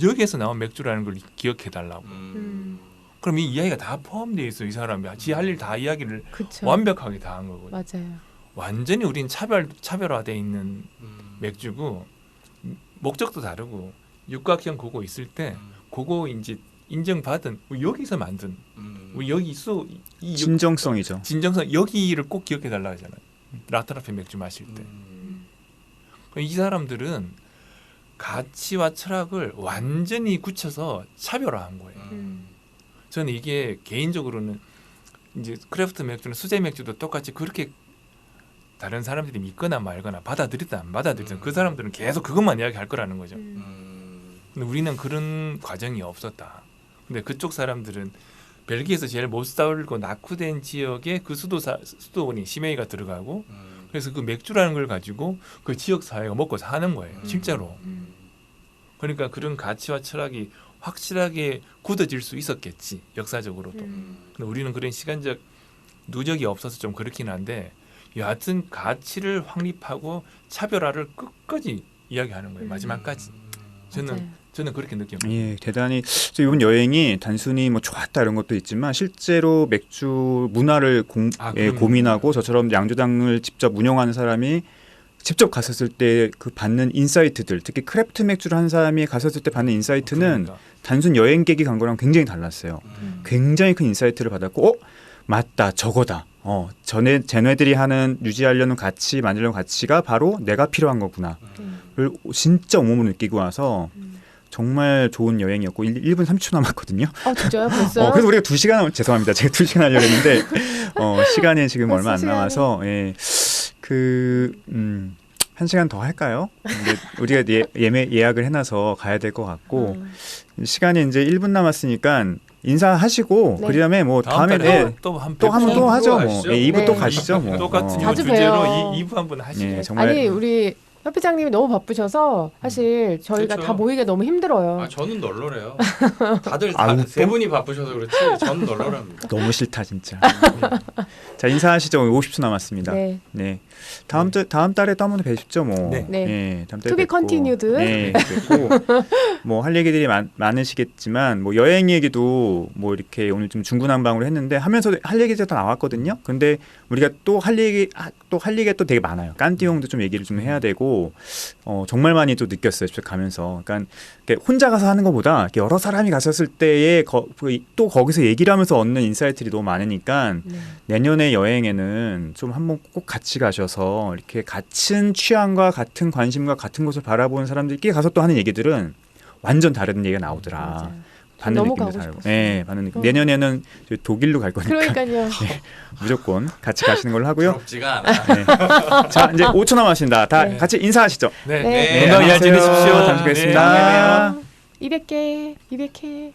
여기에서 나온 맥주라는 걸 기억해 달라고. 그럼 이 이야기가 다 포함되어 있어. 이 사람이 지 할 일 다 이야기를 그쵸. 완벽하게 다 한 거거든요. 맞아요. 완전히 우린 차별화되어 있는 맥주고, 목적도 다르고, 육각형 그거 있을 때 그거 이제 인정받은, 여기서 만든, 우리 여기 진정성이죠. 진정성, 여기를 꼭 기억해 달라 하잖아요. 라트라페 맥주 마실 때. 이 사람들은 가치와 철학을 완전히 굳혀서 차별화한 거예요. 저는 이게 개인적으로는 이제 크래프트 맥주는 수제 맥주도 똑같이 그렇게 다른 사람들이 믿거나 말거나 받아들이든 안 받아들이든 그 사람들은 계속 그것만 이야기할 거라는 거죠. 근데 우리는 그런 과정이 없었다. 근데 그쪽 사람들은 벨기에에서 제일 못 살고 낙후된 지역에 그 수도원이 시메이가 들어가고 그래서 그 맥주라는 걸 가지고 그 지역 사회가 먹고 사는 거예요. 실제로. 그러니까 그런 가치와 철학이 확실하게 굳어질 수 있었겠지. 역사적으로도. 근데 우리는 그런 시간적 누적이 없어서 좀 그렇긴 한데 여하튼 가치를 확립하고 차별화를 끝까지 이야기하는 거예요. 마지막까지. 저는 그렇게 느낍니다. 예, 대단히 이번 여행이 단순히 뭐 좋았다 이런 것도 있지만 실제로 맥주 문화를 고민하고 저처럼 양조장을 직접 운영하는 사람이 직접 갔었을 때 그 받는 인사이트들, 특히 크래프트 맥주를 한 사람이 갔었을 때 받는 인사이트는 그러니까. 단순 여행객이 간 거랑 굉장히 달랐어요. 굉장히 큰 인사이트를 받았고, 맞다, 저거다. 쟤네들이 하는 유지하려는 가치, 만들려는 가치가 바로 내가 필요한 거구나. 를 진짜 온몸으로 느끼고 와서 정말 좋은 여행이었고 1분 30초 남았거든요. 진짜요? 벌써요? 그래서 우리가 2시간 죄송합니다. 제가 2시간 하려고 했는데 시간이 지금 얼마 안 남아서 예. 1시간 더 할까요? 근데 우리가 예약을 해놔서 가야 될 것 같고 시간이 이제 1분 남았으니까 인사하시고 네. 그다음에 뭐 다음에 또 한번 또 하죠. 뭐. 가시죠. 2부 네. 또 가시죠. 뭐. 똑같은 자주 주제로 봬요. 2부 한번 하시죠. 예, 정말 아니 우리 협회장님이 너무 바쁘셔서 사실 저희가 그렇죠. 다 모이기가 너무 힘들어요. 저는 널널해요. 다들 아우, 세 분이 바쁘셔서 그렇지 저는 널널합니다. 너무 싫다 진짜. 자 인사하시죠. 50초 남았습니다. 네. 네. 다음 달에 또 한 번 더 뵈십시오. 뭐. 네. 네. 예, 다음 달에 To be 뵙고. continued. 네. 뵙고 뭐 할 얘기들이 많으시겠지만 뭐 여행 얘기도 뭐 이렇게 오늘 좀 중구난방으로 했는데 하면서 할 얘기가 다 나왔거든요. 근데 우리가 또 할 얘기가 또 되게 많아요. 깐띠용도 좀 얘기를 좀 해야 되고 정말 많이 또 느꼈어요. 직접 가면서. 그러니까 혼자 가서 하는 것보다 여러 사람이 갔었을 때에 또 거기서 얘기를 하면서 얻는 인사이트들이 너무 많으니까 내년에 여행에는 좀 한번 꼭 같이 가셔서 이렇게 같은 취향과 같은 관심과 같은 것을 바라보는 사람들끼리 가서 또 하는 얘기들은 완전 다른 얘기가 나오더라. 맞아요. 받는 너무 느낌도 가고 다르고. 싶었어요. 네, 받는 느낌. 내년에는 저희 독일로 갈 거니까 그러니까요. 무조건 같이 가시는 걸로 하고요. 부럽지가 않아. 네. 자, 이제 5초 남았습니다. 다 네. 같이 인사하시죠. 네. 네. 건강히 잘 지내십시오. 다음 주에 뵙겠습니다. 안녕하세요. 200개.